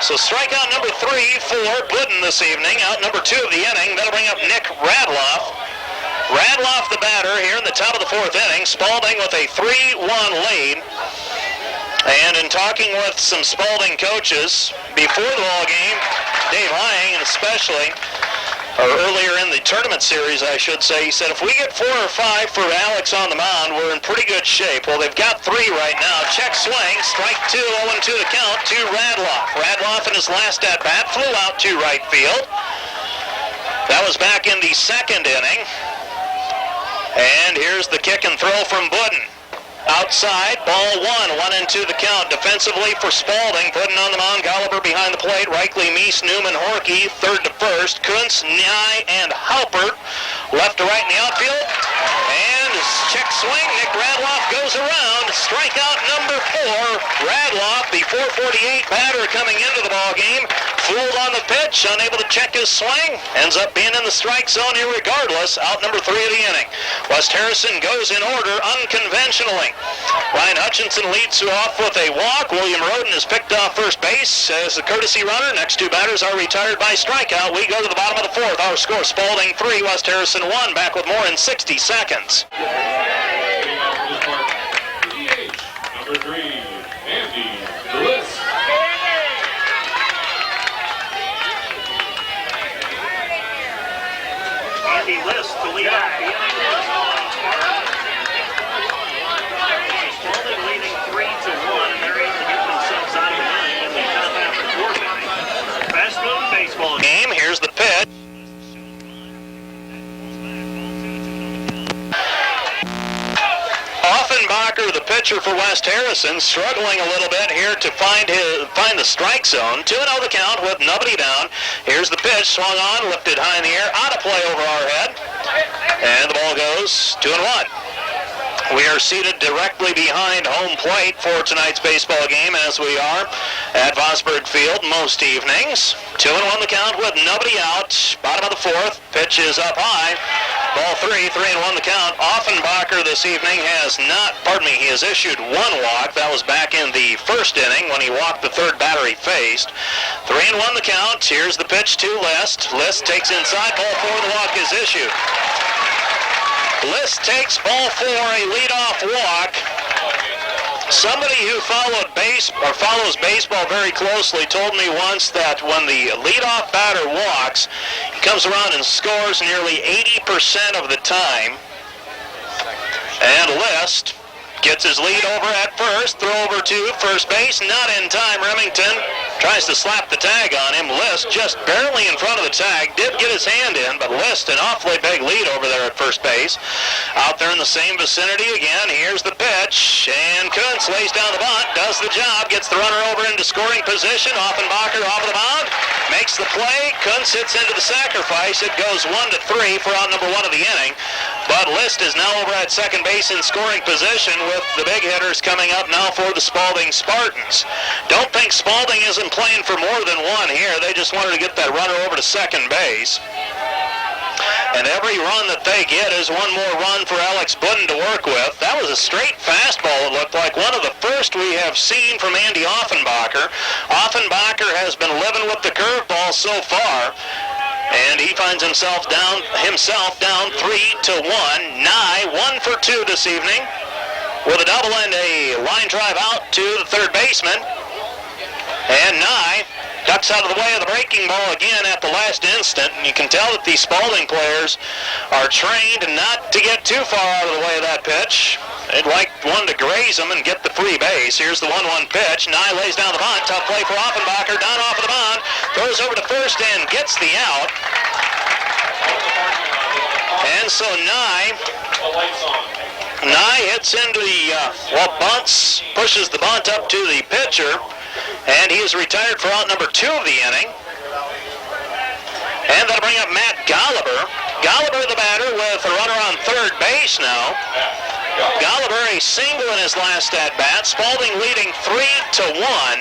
So strikeout number 3 for Budden this evening. Out number 2 of the inning. That'll bring up Nick Radloff. Radloff, the batter, here in the top of the 4th inning. Spalding with a 3-1 lead. And in talking with some Spalding coaches before the ball game, Dave Hying especially, or earlier in the tournament series, I should say, he said, if we get 4 or 5 for Alex on the mound, we're in pretty good shape. Well, they've got 3 right now. Check swing, strike 2, 0-2 the count to Radloff. Radloff in his last at-bat flew out to right field. That was back in the 2nd inning. And here's the kick and throw from Budden. Outside, ball 1, 1-2 the count. Defensively for Spalding, Budden on the mound, Gallagher behind the plate, Reichley, Meese, Newman, Hawkeyes, third to first, Kuntz, Nye, and Halpert, left to right in the outfield. And check swing, Nick Radloff goes around. Strikeout number 4. Radloff, the .448 batter coming into the ball game, fooled on the pitch, unable to check his swing, ends up being in the strike zone irregardless. Out number 3 of the inning. West Harrison goes in order unconventionally. Ryan Hutchinson leads off with a walk. William Roden is picked off first base as the courtesy runner. Next 2 batters are retired by strikeout. We go to the bottom of the 4th. Our score, Spalding 3, West Harrison 1. Back with more in 60 seconds. Number 3, Andy Bliss. Andy Bliss to lead off the inning. Spalding leading 3-1, and they're able to get themselves out of the inning in the top half of the 4th inning. Best pitcher for West Harrison, struggling a little bit here to find the strike zone. 2-0 the count with nobody down. Here's the pitch, swung on, lifted high in the air, out of play over our head. And the ball goes 2-1. We are seated directly behind home plate for tonight's baseball game, as we are at Vosburgh Field most evenings. 2-1 the count with nobody out. Bottom of the fourth. Pitch is up high. Ball 3-1 the count. Offenbacher this evening he has issued one walk. That was back in the first inning when he walked the third batter he faced. 3-1 the count. Here's the pitch to List. List takes inside. Ball 4, the walk is issued. List takes ball 4, a leadoff walk. Somebody who follows baseball very closely told me once that when the leadoff batter walks, he comes around and scores nearly 80% of the time. And List gets his lead over at first, throw over to first base, not in time. Remington tries to slap the tag on him. List just barely in front of the tag, did get his hand in, but List an awfully big lead over there at first base. Out there in the same vicinity again, here's the pitch, and Kuntz lays down the bunt, does the job, gets the runner over into scoring position. Offenbacher off of the mound, makes the play. Kuntz hits into the sacrifice. It goes 1-3 for out number 1 of the inning. But List is now over at second base in scoring position with the big hitters coming up now for the Spalding Spartans. Don't think Spalding isn't playing for more than one here. They just wanted to get that runner over to second base. And every run that they get is one more run for Alex Budden to work with. That was a straight fastball, it looked like. One of the first we have seen from Andy Offenbacher. Offenbacher has been living with the curveball so far. And he finds himself down 3-1. Nye 1 for 2 this evening with a double and a line drive out to the third baseman. And Nye ducks out of the way of the breaking ball again at the last instant. And you can tell that these Spalding players are trained not to get too far out of the way of that pitch. They'd like one to graze them and get the free base. Here's the 1-1 pitch. Nye lays down the bunt. Tough play for Offenbacher. Down off of the mound. Throws over to first and gets the out. And so Nye hits into the bunts, pushes the bunt up to the pitcher, and he is retired for out number 2 of the inning. And that'll bring up Matt Golliver. Golliver the batter with a runner on third base now. Golliver a single in his last at-bat. Spalding leading 3-1.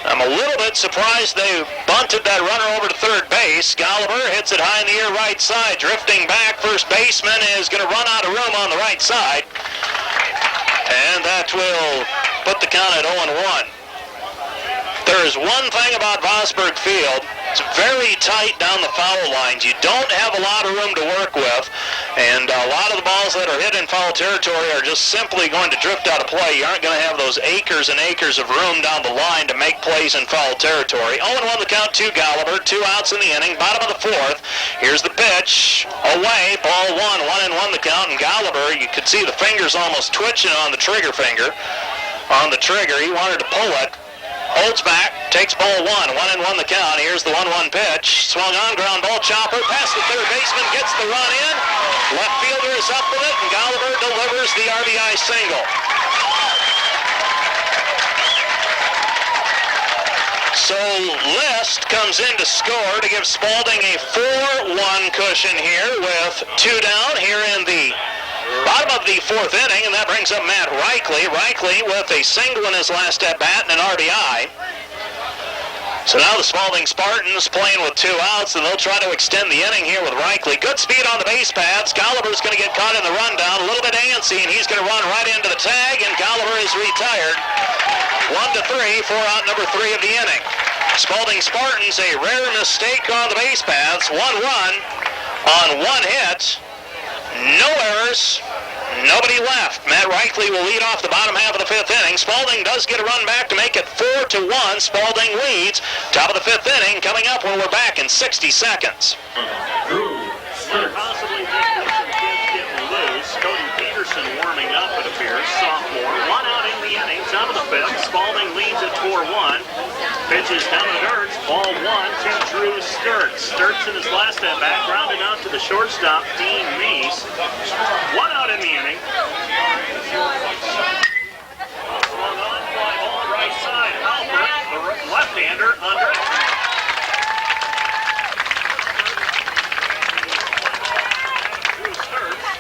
I'm a little bit surprised they bunted that runner over to third base. Golliver hits it high in the air right side. Drifting back, first baseman is going to run out of room on the right side. And that will put the count at 0-1. There is one thing about Vosburgh Field. It's very tight down the foul lines. You don't have a lot of room to work with, and a lot of the balls that are hit in foul territory are just simply going to drift out of play. You aren't going to have those acres and acres of room down the line to make plays in foul territory. 0-1 the count to Golliver. 2 outs in the inning. Bottom of the fourth. Here's the pitch. Away. Ball 1. 1-1 the count. And Golliver, you could see the fingers almost twitching on the trigger finger. On the trigger. He wanted to pull it. Holds back, takes ball 1, 1-1 the count. Here's the 1-1 pitch. Swung on, ground ball, chopper, past the third baseman, gets the run in. Left fielder is up with it, and Golliver delivers the RBI single. So List comes in to score to give Spalding a 4-1 cushion here with 2 down here in the bottom of the fourth inning, and that brings up Matt Reichley. Reichley with a single in his last at-bat and an RBI. So now the Spalding Spartans playing with 2 outs, and they'll try to extend the inning here with Reichley. Good speed on the base paths. Golliver's going to get caught in the rundown. A little bit antsy, and he's going to run right into the tag, and Golliver is retired. 1-3 for out number 3 of the inning. Spalding Spartans, a rare mistake on the base paths. 1 run on 1 hit. No errors, nobody left. Matt Reichley will lead off the bottom half of the 5th inning. Spalding does get a run back to make it 4-1. Spalding leads. Top of the 5th inning coming up when we're back in 60 seconds. Possibly just some kids getting loose. Cody Peterson warming up, it appears. Sophomore. 1 out in the inning. Top of the 5th. Spalding leads at 4-1. Pitches down to Ertz. Ball 1 to Drew Sturtz. Sturtz in his last at-bat, grounded out to the shortstop, Dean Meese. 1 out in the inning. Left-hander under.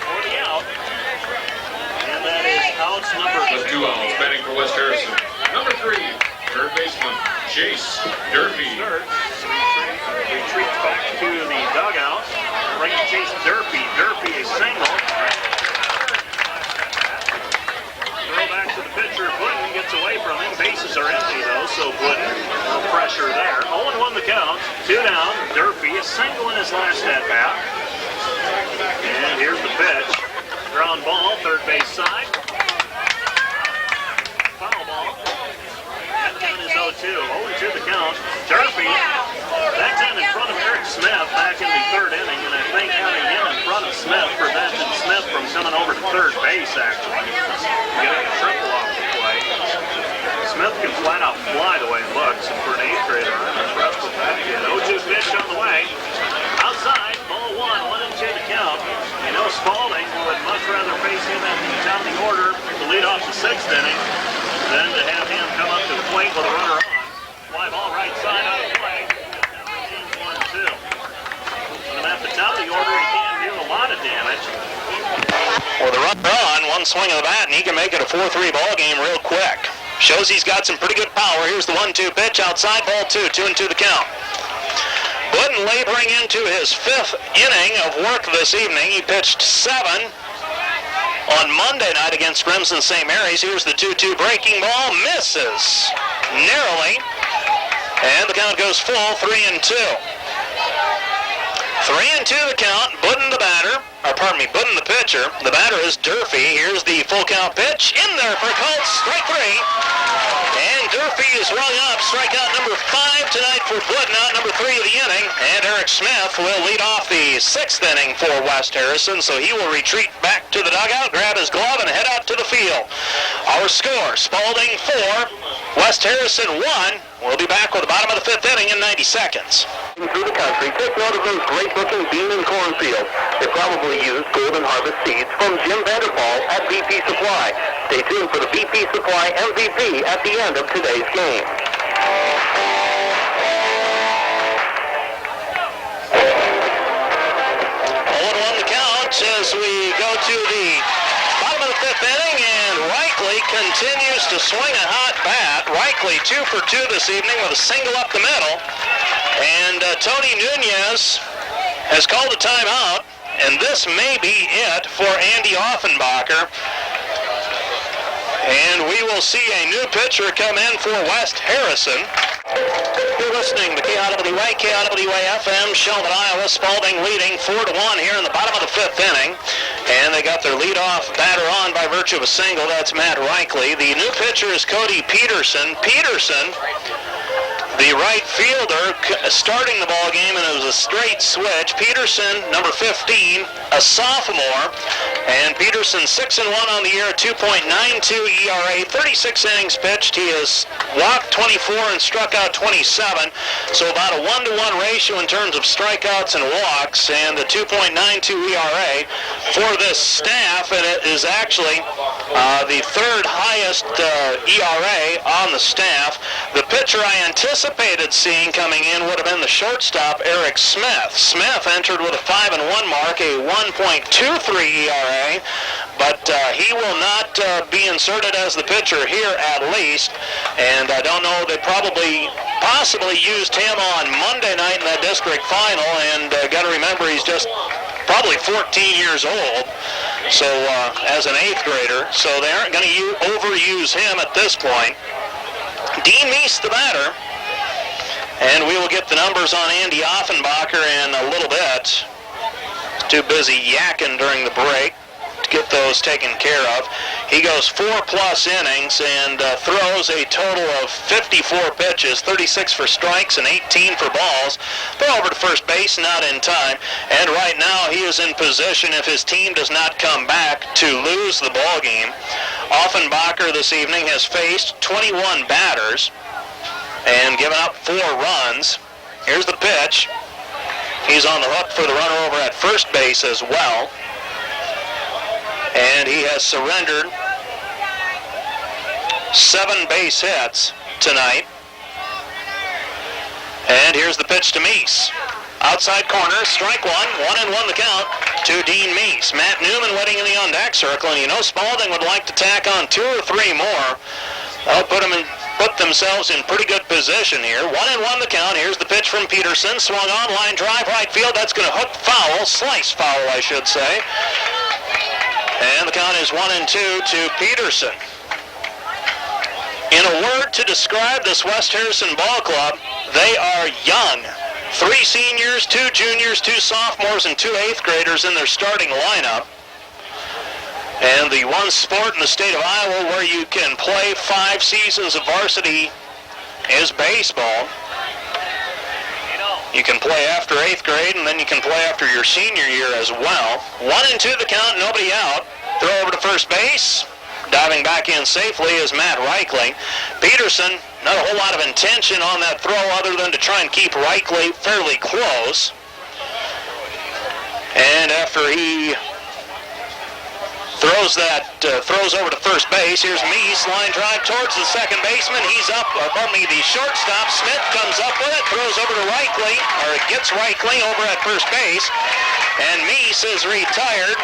For the out. And that is outs number 2 outs, batting for West Harrison. Number 3, third baseman, Chase Durfee. Retreats back to the dugout. Bringing Chase Durfee. Durfee is single. Throw back to the pitcher. Gooden gets away from him. Bases are empty though, so Gooden, no pressure there. 0-1 the count. 2 down. Durfee is single in his last at-bat. And here's the pitch. Ground ball, third base side. Foul ball. That count is 0-2. 0-2 the count. Durfee, that time in front of Eric Smith back in the third inning, and I think having him in front of Smith prevented Smith from coming over to third base, actually. Getting a triple off the play. Smith can flat out fly the way it looks, and for an 8th grader, I'm impressed with that kid. 0-2 pitch on the way. Outside, ball 1, 1-2 the count. You know Spalding would much rather face him at the top of the order to lead off the 6th inning than to have him come up to the plate with a runner on. Fly ball right side out of play. That remains 1-2. When I'm at the top of the order, he can't do a lot of damage. With a runner on, one swing of the bat, and he can make it a 4-3 ball game real quick. Shows he's got some pretty good power. Here's the 1-2 pitch outside, ball 2, 2-2 the count. Gooden laboring into his 5th inning of work this evening. He pitched 7 on Monday night against Crimson St. Mary's. Here's the 2-2 breaking ball, misses narrowly, and the count goes full, 3-2. 3-2 the count. Gooden the batter, Gooden the pitcher. The batter is Durfee. Here's the full count pitch in there for called strike 3. And Durfee is rung up. Strikeout number 5 tonight for Gooden, out number 3 of the inning. And Eric Smith will lead off the 6th inning for West Harrison, so he will retreat back to the dugout, grab his glove, and head out to the field. Our score, Spalding 4, West Harrison 1. We'll be back with the bottom of the 5th inning in 90 seconds. Through the country, take note of those great-looking bean and cornfields. They probably use Golden Harvest seeds from Jim Vanderpaul at BP Supply. Stay tuned for the BP Supply MVP at the end of today's game. 0-1 the count as we go to the bottom of the 5th inning, and Reichley continues to swing a hot bat. Reichley 2 for 2 this evening with a single up the middle. And Tony Nunez has called a timeout, and this may be it for Andy Offenbacher. And we will see a new pitcher come in for West Harrison. You're listening to KIWA, KIWA-FM, Sheldon, Iowa. Spalding leading 4-1 here in the bottom of the 5th inning. And they got their leadoff batter on by virtue of a single. That's Matt Reichley. The new pitcher is Cody Peterson. Peterson, the right fielder, starting the ball game, and it was a straight switch. Peterson, number 15, a sophomore, and Peterson 6-1 on the year, 2.92 ERA, 36 innings pitched. He has walked 24 and struck out 27, so about a 1-to-1 ratio in terms of strikeouts and walks, and the 2.92 ERA for this staff, and it is actually the 3rd highest ERA on the staff. The pitcher I anticipated seeing coming in would have been the shortstop, Eric Smith. Smith entered with a 5-1 mark, a 1.23 ERA, but he will not be inserted as the pitcher here at least, and I don't know, they possibly used him on Monday night in that district final, and got to remember he's just probably 14 years old, so as an 8th grader, so they aren't going to overuse him at this point. Dean Meese, the batter, and we will get the numbers on Andy Offenbacher in a little bit. Too busy yakking during the break to get those taken care of. He goes 4+ innings and throws a total of 54 pitches, 36 for strikes and 18 for balls. Throw over to first base, not in time. And right now he is in position, if his team does not come back, to lose the ball game. Offenbacher this evening has faced 21 batters and given up 4 runs. Here's the pitch. He's on the hook for the runner over at first base as well. And he has surrendered 7 base hits tonight. And here's the pitch to Meese. Outside corner, strike one, 1-1 the count to Dean Meese. Matt Newman waiting in the on-deck circle, and you know Spalding would like to tack on 2 or 3 more. They'll put themselves in pretty good position here. 1-1 the count. Here's the pitch from Peterson. Swung on, line drive, right field. That's going to hook foul, slice foul, I should say. And the count is 1-2 to Peterson. In a word to describe this West Harrison ball club, they are young. 3 seniors, 2 juniors, 2 sophomores, and 2 8th graders in their starting lineup. And the one sport in the state of Iowa where you can play 5 seasons of varsity is baseball. You can play after 8th grade, and then you can play after your senior year as well. 1-2 the count, nobody out. Throw over to first base. Diving back in safely is Matt Reichle. Peterson, not a whole lot of intention on that throw other than to try and keep Reichle fairly close. And after he throws over to first base, here's Meese, line drive towards the second baseman. He's up, the shortstop. Smith comes up with it, throws over to Reichle, or gets Reichle over at first base. And Meese is retired.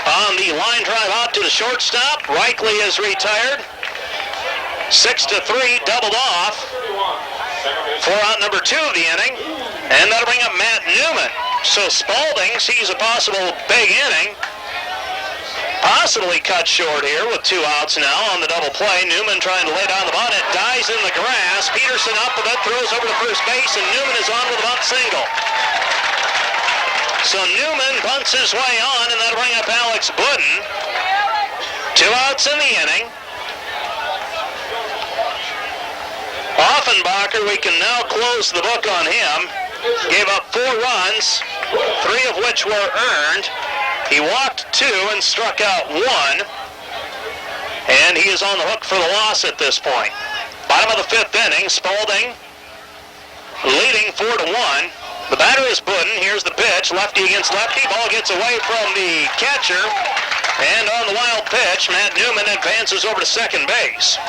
On the line drive out to the shortstop, Reichle is retired. 6-3, doubled off for out number 2 of the inning. And that'll bring up Matt Newman. So Spalding sees a possible big inning. Possibly cut short here with 2 outs now on the double play. Newman trying to lay down the bunt. It dies in the grass. Peterson up with it, throws over to first base, and Newman is on with a bunt single. So Newman bunts his way on, and that'll bring up Alex Budden. 2 outs in the inning. Offenbacher, we can now close the book on him. Gave up 4 runs, 3 of which were earned. He walked 2 and struck out 1. And he is on the hook for the loss at this point. Bottom of the 5th inning, Spalding leading 4-1. The batter is Budden. Here's the pitch. Lefty against lefty. Ball gets away from the catcher. And on the wild pitch, Matt Newman advances over to second base.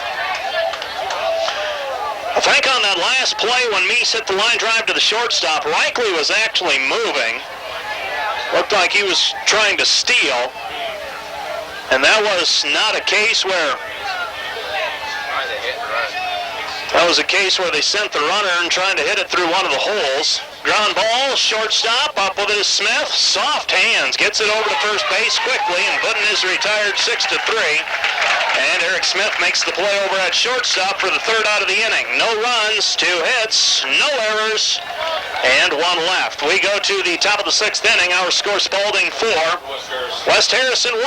I think on that last play when Meese hit the line drive to the shortstop, Reichle was actually moving. Looked like he was trying to steal. And that was not a case where... That was a case where they sent the runner and trying to hit it through one of the holes. Ground ball, shortstop, up with it is Smith. Soft hands, gets it over to first base quickly, and Budden is retired 6-3. And Eric Smith makes the play over at shortstop for the 3rd out of the inning. No runs, 2 hits, no errors, and 1 left. We go to the top of the 6th inning. Our score, Spalding 4, West Harrison 1.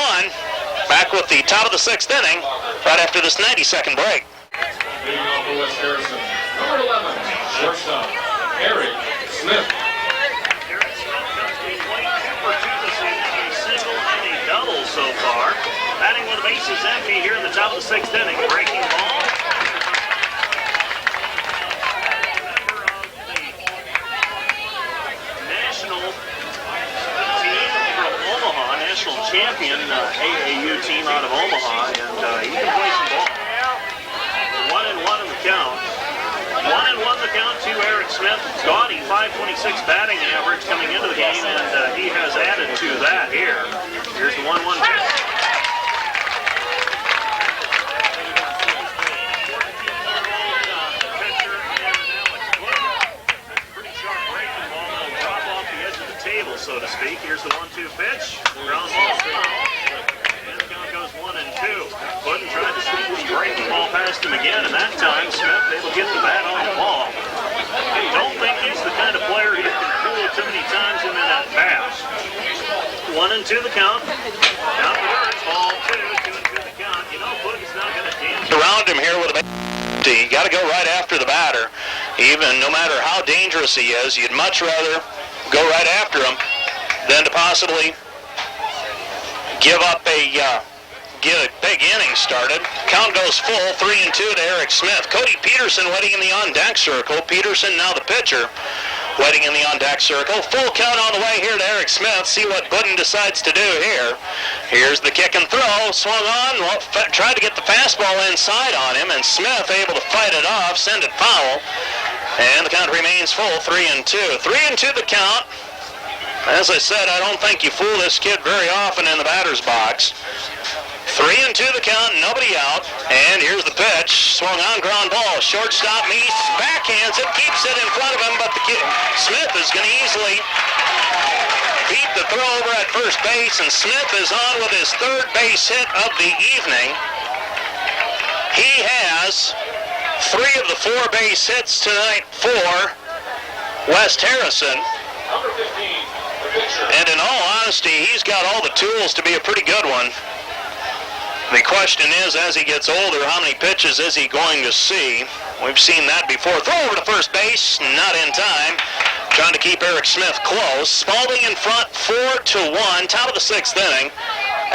Back with the top of the 6th inning right after this 90-second break. Leading off for West Harrison, number 11, shortstop, Eric Smith. Eric Smith comes to the plate, 2 for 2 this evening, a single and a double so far. Batting with the bases empty here in the top of the 6th inning. Breaking ball. Member of the national team from Omaha, national champion AAU team out of Omaha, and he can play some ball. 1-1 in the count. 1-1 the count to Eric Smith. Gaudy, 526 batting average coming into the game, and he has added to that here. Here's the 1-1 pitch. Pretty sharp breaking ball. That'll drop off the edge of the table, so to speak. Here's the 1-2 pitch. Ground ball foul. And the count goes 1-2. Budden tried to sneak the breaking ball past him again, and that time Smith able to get the bat on the ball. I don't think he's the kind of player who can fool too many times in that at-bat. 1-2 the count. Down the words, ball 2, 2-2 the count. You know, Budden's not going to dance around him here with a you got to go right after the batter. Even no matter how dangerous he is, you'd much rather go right after him than to possibly give up get a big inning started. Count goes full, 3-2 to Eric Smith. Cody Peterson waiting in the on-deck circle. Peterson, now the pitcher, waiting in the on-deck circle. Full count on the way here to Eric Smith. See what Budden decides to do here. Here's the kick and throw. Swung on, tried to get the fastball inside on him, and Smith able to fight it off, send it foul. And the count remains full, 3-2. 3-2 the count. As I said, I don't think you fool this kid very often in the batter's box. 3-2 the count, nobody out. And here's the pitch. Swung on, ground ball. Shortstop Meese backhands it, keeps it in front of him, but the kid, Smith is going to easily beat the throw over at first base, and Smith is on with his third base hit of the evening. He has 3 of the 4 base hits tonight for West Harrison. Number 15, the pitcher. And in all honesty, he's got all the tools to be a pretty good one. The question is, as he gets older, how many pitches is he going to see? We've seen that before. Throw over to first base, not in time. Trying to keep Eric Smith close. Spalding in front, 4-1, top of the 6th inning.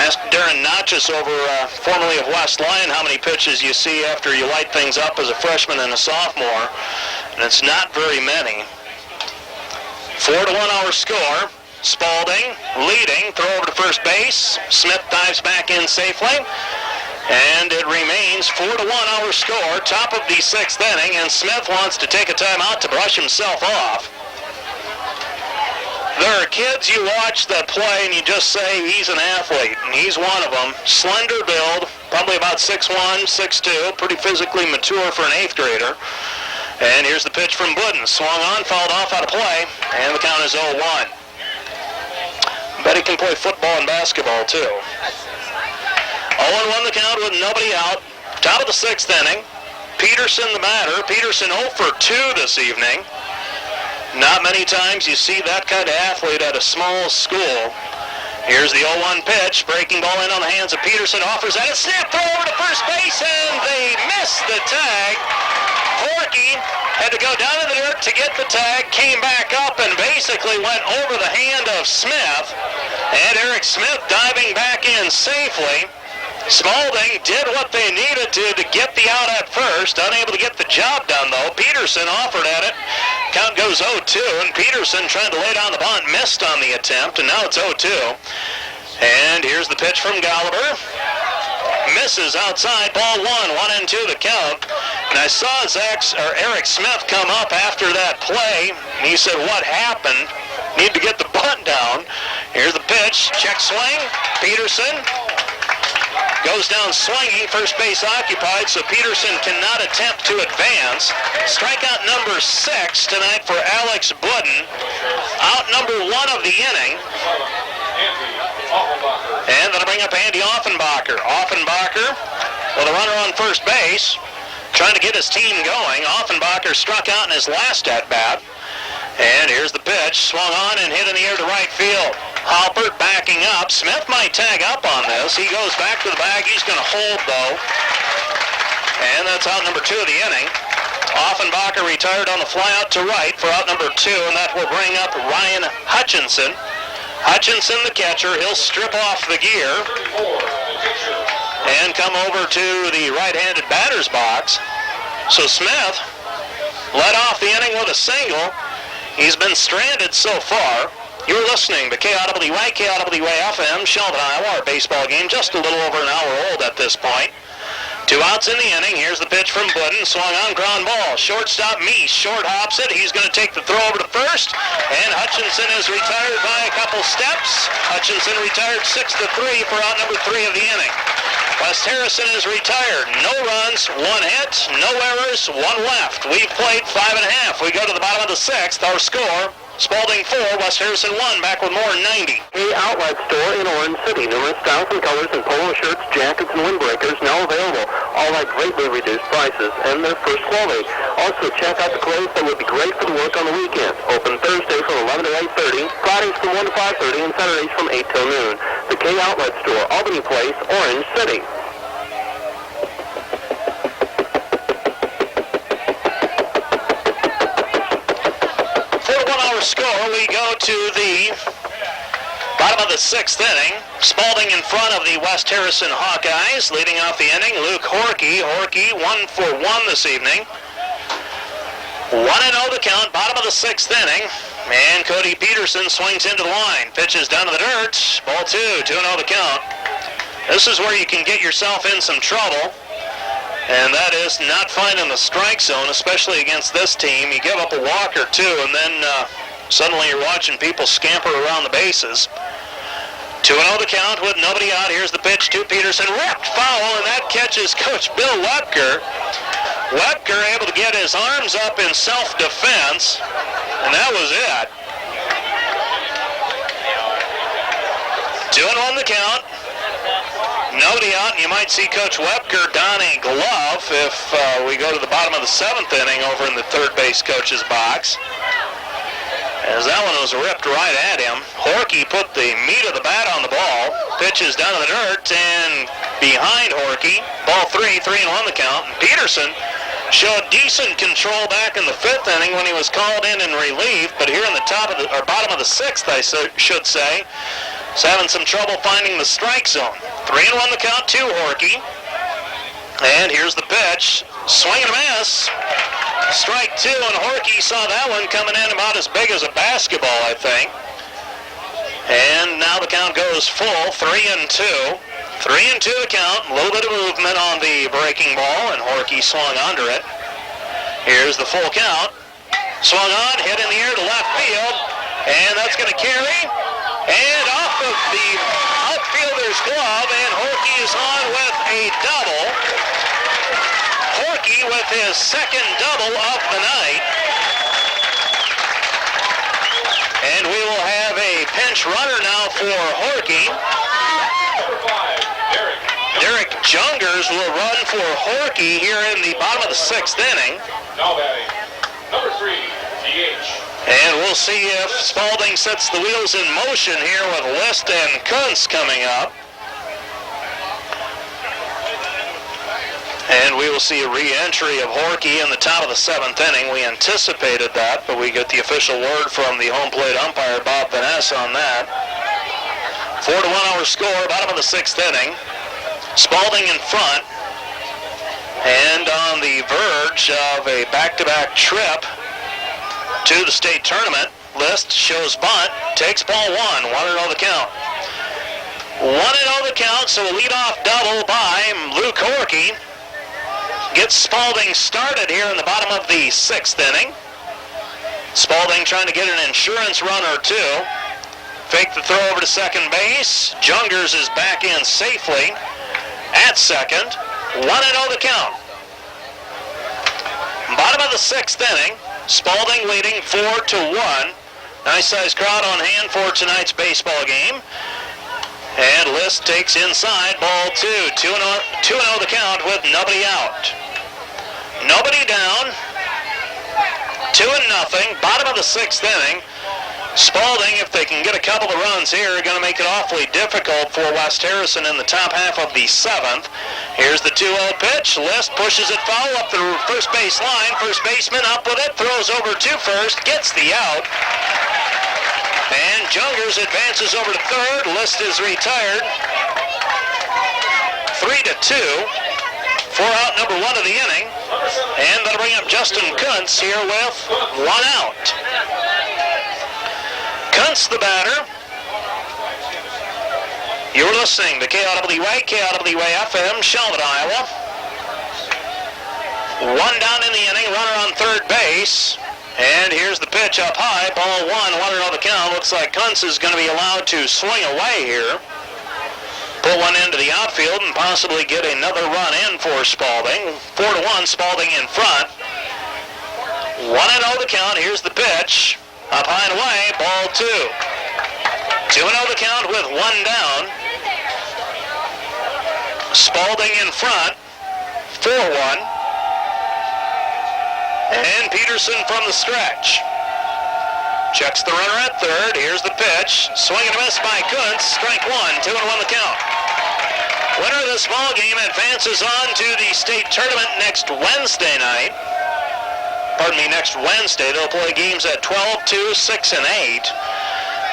Asked Darren Notches over, formerly of West Lyon, how many pitches you see after you light things up as a freshman and a sophomore. And it's not very many. 4-1 our score. Spalding leading, throw over to first base. Smith dives back in safely. And it remains 4-1 our score, top of the 6th inning, and Smith wants to take a timeout to brush himself off. There are kids you watch that play and you just say he's an athlete, and he's one of them. Slender build, probably about 6'1", 6'2", pretty physically mature for an 8th grader. And here's the pitch from Budden. Swung on, fouled off out of play, and the count is 0-1. Bet he can play football and basketball too. 0-1 the count with nobody out. Top of the 6th inning. Peterson the batter. Peterson 0 for 2 this evening. Not many times you see that kind of athlete at a small school. Here's the 0-1 pitch. Breaking ball in on the hands of Peterson. Offers at it. Snap throw over to first base, and they miss the tag. Hawkeyes had to go down to the dirt to get the tag, came back up and basically went over the hand of Smith. And Eric Smith diving back in safely. Spalding did what they needed to get the out at first. Unable to get the job done, though. Peterson offered at it. Count goes 0-2, and Peterson trying to lay down the bunt, missed on the attempt, and now it's 0-2. And here's the pitch from Gallagher. Misses outside, ball 1-2 the count. And I saw Eric Smith come up after that play, and he said, what happened? Need to get the bunt down. Here's the pitch, check swing, Peterson. Goes down swinging, first base occupied, so Peterson cannot attempt to advance. Strikeout number 6 tonight for Alex Budden. Out number 1 of the inning. And that'll bring up Andy Offenbacher. Offenbacher with a runner on first base, trying to get his team going. Offenbacher struck out in his last at-bat. And here's the pitch, swung on and hit in the air to right field. Halpert backing up. Smith might tag up on this. He goes back to the bag. He's going to hold, though. And that's out number 2 of the inning. Offenbacher retired on the flyout to right for out number 2, and that will bring up Ryan Hutchinson. Hutchinson, the catcher, he'll strip off the gear and come over to the right-handed batter's box. So Smith led off the inning with a single. He's been stranded so far. You're listening to KIWA, KIWA-FM, Sheldon, Iowa. Our baseball game just a little over an hour old at this point. 2 outs in the inning. Here's the pitch from Budden. Swung on, ground ball. Shortstop Meese short hops it. He's going to take the throw over to first. And Hutchinson is retired by a couple steps. Hutchinson retired 6-3 for out number 3 of the inning. West Harrison is retired. No runs, 1 hit, no errors, 1 left. We've played 5.5. We go to the bottom of the 6th. Our score, Spalding 4, West Harrison 1. Back with more in 90. The outlet store in Orange City. Numerous styles and colors and polo shirts, jackets, and windbreakers now available. All at greatly reduced prices and their first quality. Also, check out the clothes that would be great for the work on the weekend. Open Thursday from 11 to 8:30, Fridays from 1 to 5:30, and Saturdays from 8 till noon. The K Outlet Store, Albany Place, Orange City. Score, we go to the bottom of the 6th inning. Spalding in front of the West Harrison Hawkeyes. Leading off the inning, Luke Hawkeyes. Hawkeyes 1 for 1 this evening. 1-0 the count, bottom of the 6th inning. And Cody Peterson swings into the line. Pitches down to the dirt. Ball 2, 2-0 the count. This is where you can get yourself in some trouble. And that is not finding the strike zone, especially against this team. You give up a walk or two, and then suddenly you're watching people scamper around the bases. 2-0 the count with nobody out. Here's the pitch to Peterson. Ripped foul, and that catches Coach Bill Webker. Webker able to get his arms up in self-defense, and that was it. 2-1 the count. Nobody out, and you might see Coach Webker don a glove if we go to the bottom of the 7th inning over in the third base coach's box. As that one was ripped right at him. Hawkeye put the meat of the bat on the ball. Pitches down to the dirt and behind Hawkeye. Ball 3-1 the count. And Peterson showed decent control back in the 5th inning when he was called in relief, but here in the bottom of the 6th, I should say, is having some trouble finding the strike zone. 3-1 the count to Hawkeye. And here's the pitch. Swing and a miss. Strike 2, and Hawkeye saw that one coming in about as big as a basketball, I think. And now the count goes full, 3-2. 3-2 the count. A little bit of movement on the breaking ball, and Hawkeye swung under it. Here's the full count. Swung on, hit in the air to left field, and that's going to carry. And off of the outfielder's glove, and Hawkeye is on with a double. Hawkeye with his second double of the night. And we will have a pinch runner now for Hawkeye. Derek Jungers will run for Hawkeye here in the bottom of the 6th inning. Now batting, number 3, DH. And we'll see if Spalding sets the wheels in motion here with List and Kuntz coming up. And we will see a re-entry of Hawkeye in the top of the 7th inning. We anticipated that, but we get the official word from the home plate umpire, Bob Vaness, on that. 4-1 our score, bottom of the 6th inning. Spalding in front, and on the verge of a back-to-back trip to the state tournament. List shows bunt, takes ball 1, 1-0 the count. 1-0 the count, so a leadoff double by Luke Hawkeye gets Spalding started here in the bottom of the 6th inning. Spalding trying to get an insurance run or two. Fake the throw over to second base. Jungers is back in safely at second. 1-0 the count. Bottom of the 6th inning. Spalding leading 4-1. Nice sized crowd on hand for tonight's baseball game. And List takes inside, ball 2. 2-0 the count with nobody out. Nobody down. 2-0. Bottom of the 6th inning. Spalding, if they can get a couple of runs here, are going to make it awfully difficult for West Harrison in the top half of the 7th. Here's the 2-0 pitch. List pushes it foul up the first base line. First baseman up with it, throws over to first, gets the out. And Jungers advances over to third. List is retired. 3-2 for out number 1 of the inning. And that'll bring up Justin Kuntz here with 1 out. Kuntz the batter. You're listening to KIWA-FM, Sheldon, Iowa. 1 down in the inning, runner on third base. And here's the pitch up high, ball 1, 1-0 the count. Looks like Kuntz is going to be allowed to swing away here. Put one into the outfield and possibly get another run in for Spalding. 4-1, Spalding in front. 1-0 the count, here's the pitch. Up high and away, ball 2. 2-0 the count with 1 down. Spalding in front, 4-1. And Peterson from the stretch. Checks the runner at third. Here's the pitch. Swing and a miss by Kuntz. Strike 1. 2-1 the count. Winner of this ball game advances on to the state tournament next Wednesday night. Pardon me, next Wednesday. They'll play games at 12, 2, 6, and 8.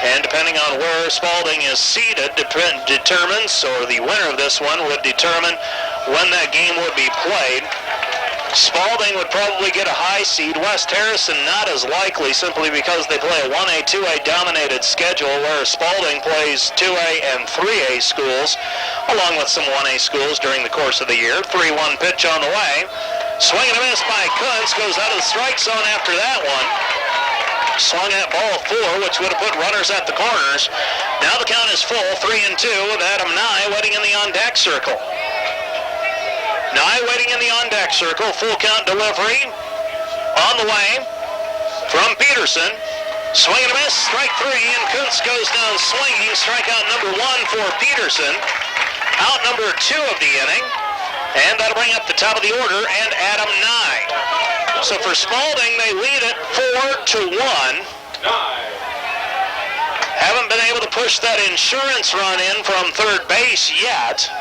And depending on where Spalding is seated, determines, or the winner of this one would determine when that game would be played. Spalding would probably get a high seed. West Harrison not as likely, simply because they play a 1A, 2A dominated schedule, where Spalding plays 2A and 3A schools, along with some 1A schools during the course of the year. 3-1 pitch on the way. Swing and a miss by Kuntz. Goes out of the strike zone after that one. Swung at ball 4, which would have put runners at the corners. Now the count is full, 3-2, with Adam Nye waiting in the on-deck circle. Nye waiting in the on-deck circle. Full count delivery on the way from Peterson. Swing and a miss, strike 3, and Kuntz goes down swinging. Strikeout number 1 for Peterson. Out number 2 of the inning. And that'll bring up the top of the order and Adam Nye. So for Spalding, they lead it 4-1. Haven't been able to push that insurance run in from third base yet.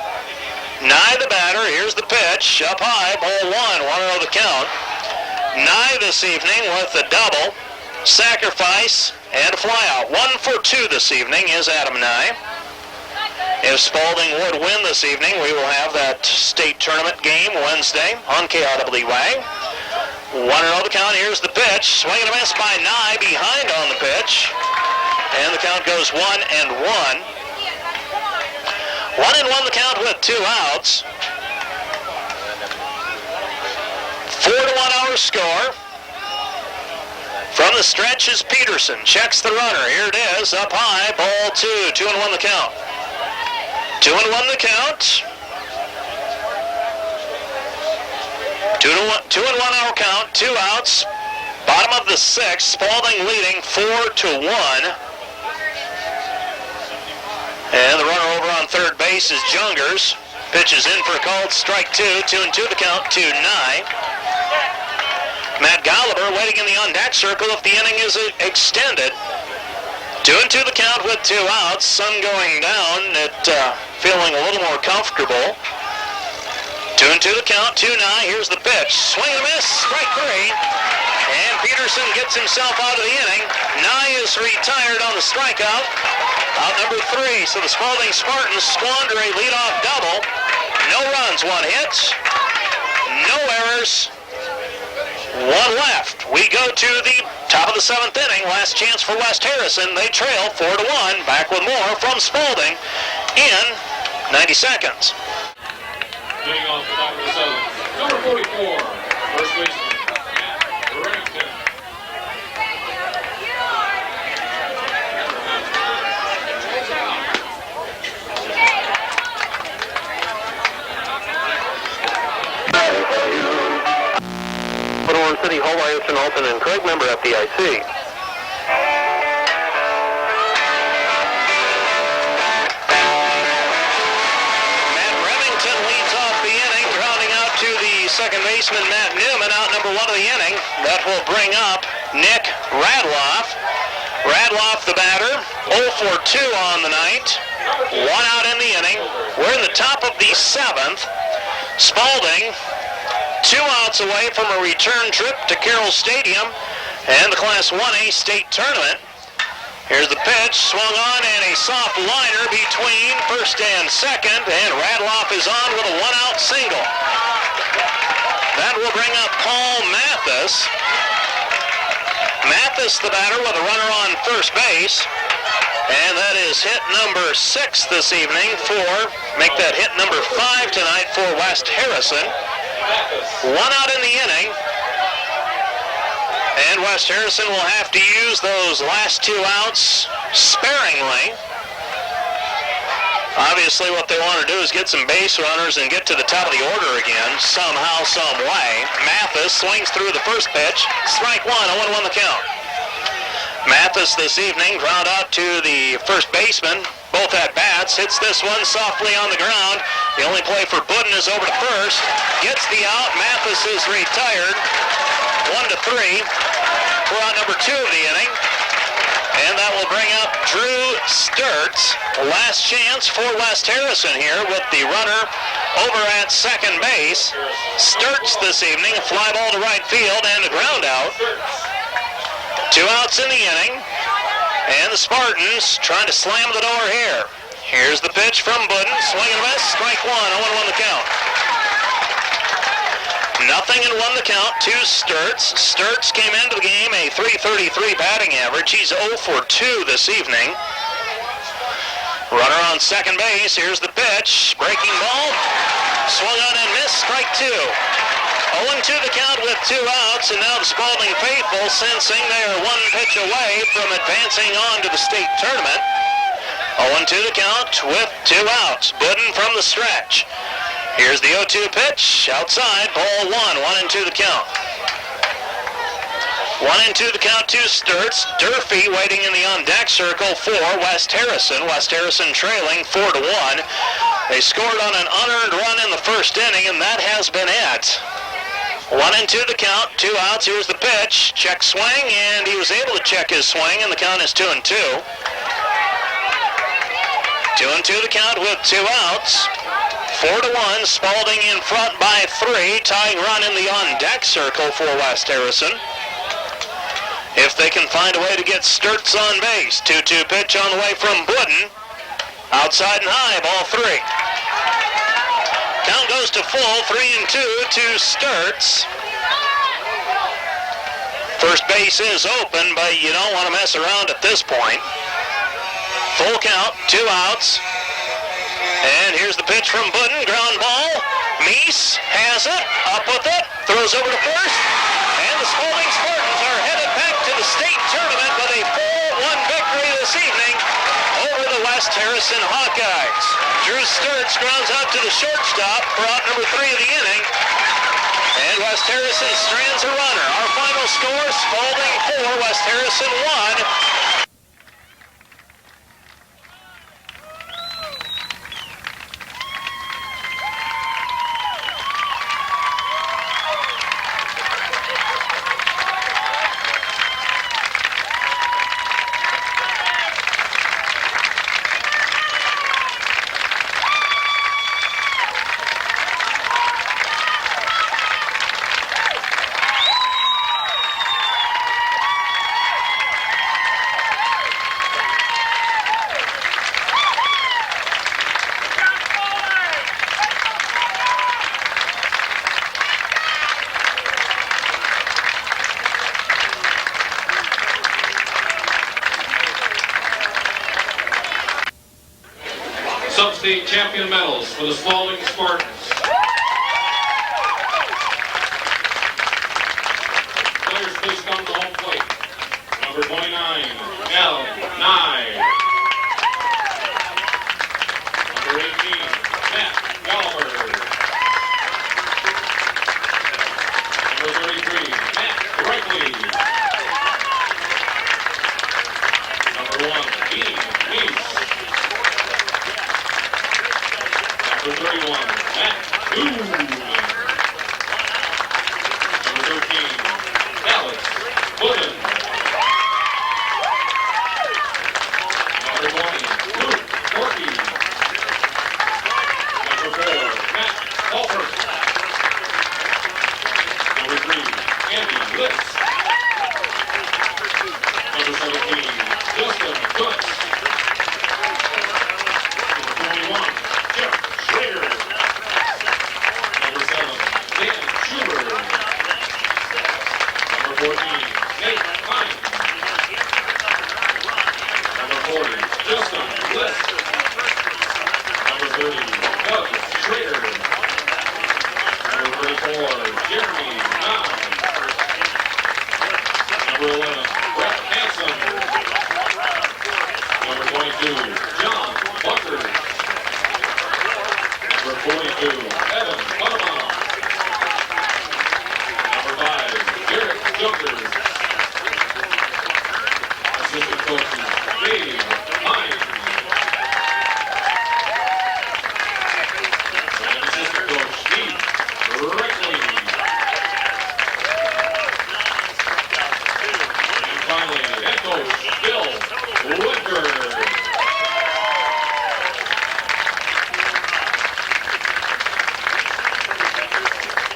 Nye the batter. Here's the pitch. Up high, ball 1, 1-0 the count. Nye this evening with a double, sacrifice, and a flyout. 1 for 2 this evening is Adam Nye. If Spalding would win this evening, we will have that state tournament game Wednesday on KIWA. 1-0 the count. Here's the pitch. Swing and a miss by Nye, behind on the pitch. And the count goes 1-1. 1-1 the count with 2 outs. 4-1 our score. From the stretch is Peterson. Checks the runner. Here it is. Up high. Ball 2. 2-1 the count. 2-1 the count. 2-1 our count. 2 outs. Bottom of the 6th. Spalding leading 4-1. And the runner over on third base is Jungers. Pitches in for a called strike 2. 2-2 the count to Nye. Matt Gallagher waiting in the on-deck circle if the inning is extended. 2-2 the count with 2 outs. Sun going down. Feeling a little more comfortable. 2-2 the count to Nye. Here's the pitch. Swing and a miss. Strike 3. And Peterson gets himself out of the inning. Nye is retired on the strikeout. Out number 3. So the Spalding Spartans squander a leadoff double. No runs, 1 hit. No errors. 1 left. We go to the top of the 7th inning. Last chance for West Harrison. They trail 4-1. Back with more from Spalding in 90 seconds. Getting off the top of the 7th, number 44, first baseman, Remington. Little City Hall, Ryerson, Alton, and Craig, member FDIC. Second baseman Matt Newman, out number 1 of the inning. That will bring up Nick Radloff. Radloff, the batter, 0 for 2 on the night. 1 out in the inning. We're in the top of the 7th. Spalding, 2 outs away from a return trip to Carroll Stadium and the Class 1A state tournament. Here's the pitch, swung on, and a soft liner between first and second, and Radloff is on with a 1-out single. That will bring up Paul Mathis. Mathis, the batter, with a runner on first base. And that is hit number 6 this evening make that hit number 5 tonight for West Harrison. 1 out in the inning. And West Harrison will have to use those last 2 outs sparingly. Obviously, what they want to do is get some base runners and get to the top of the order again, somehow, some way. Mathis swings through the first pitch. Strike 1, 0-1 the count. Mathis this evening ground out to the first baseman. Both at bats. Hits this one softly on the ground. The only play for Budden is over to first. Gets the out. Mathis is retired. 1-3 for out number 2 of the inning. And that will bring up Drew Sturts. Last chance for West Harrison here with the runner over at second base. Sturts this evening, a fly ball to right field and a ground out. 2 outs in the inning. And the Spartans trying to slam the door here. Here's the pitch from Budden. Swing and a miss. Strike 1, 0-1 the count. 0-0 and 1 the count to Sturts. Sturts came into the game a .333 batting average. He's 0 for 2 this evening. Runner on second base. Here's the pitch. Breaking ball. Swung on and missed. Strike 2. 0-2 the count with 2 outs, and now the Spalding faithful, sensing they are 1 pitch away from advancing on to the state tournament. 0-2 the count with 2 outs. Budden from the stretch. Here's the 0-2 pitch. Outside. Ball 1. 1-2 the count. 1-2 the count to Sturts. Durfee waiting in the on-deck circle for West Harrison. West Harrison trailing 4-1. They scored on an unearned run in the first inning, and that has been it. 1-2 the count, 2 outs. Here's the pitch. Check swing, and he was able to check his swing, and the count is 2-2. 2-2 the count with 2 outs. 4-1. Spalding in front by 3. Tying run in the on-deck circle for West Harrison. If they can find a way to get Sturts on base. 2-2 pitch on the way from Budden. Outside and high, ball 3. Count goes to full, 3-2 to Sturts. First base is open, but you don't want to mess around at this point. Full count, 2 outs. And here's the pitch from Budden, ground ball. Meese has it, up with it, throws over to first. And the Spalding Spartans are headed back to the state tournament with a 4-1 victory this evening over the West Harrison Hawkeyes. Drew Sturts grounds out to the shortstop for out number 3 of the inning. And West Harrison strands a runner. Our final score, Spalding 4, West Harrison 1. Substate champion medals for the Spalding Spartans. Players please come to home plate. Number 29, L. Nye. Number 18, Matt Gallagher. Number 33, Matt Reichley. Number 1, Dean Meese. Number 31, Matt Boone. Number 13, Alex Budden. Number 20, Luke Hawkeyes. Number 4, Matt Alford. Number 3, Andy Litz. Number 17, Justin Kutz. Number 21, Jeff Schrader. Number 7, Dan Schubert. Number 14, Nate Hines. Number 40, Justin List. Number 30, Doug Schrader. Number 34, Jeremy Nye. Number 11, Brett Hanson. Number 22, John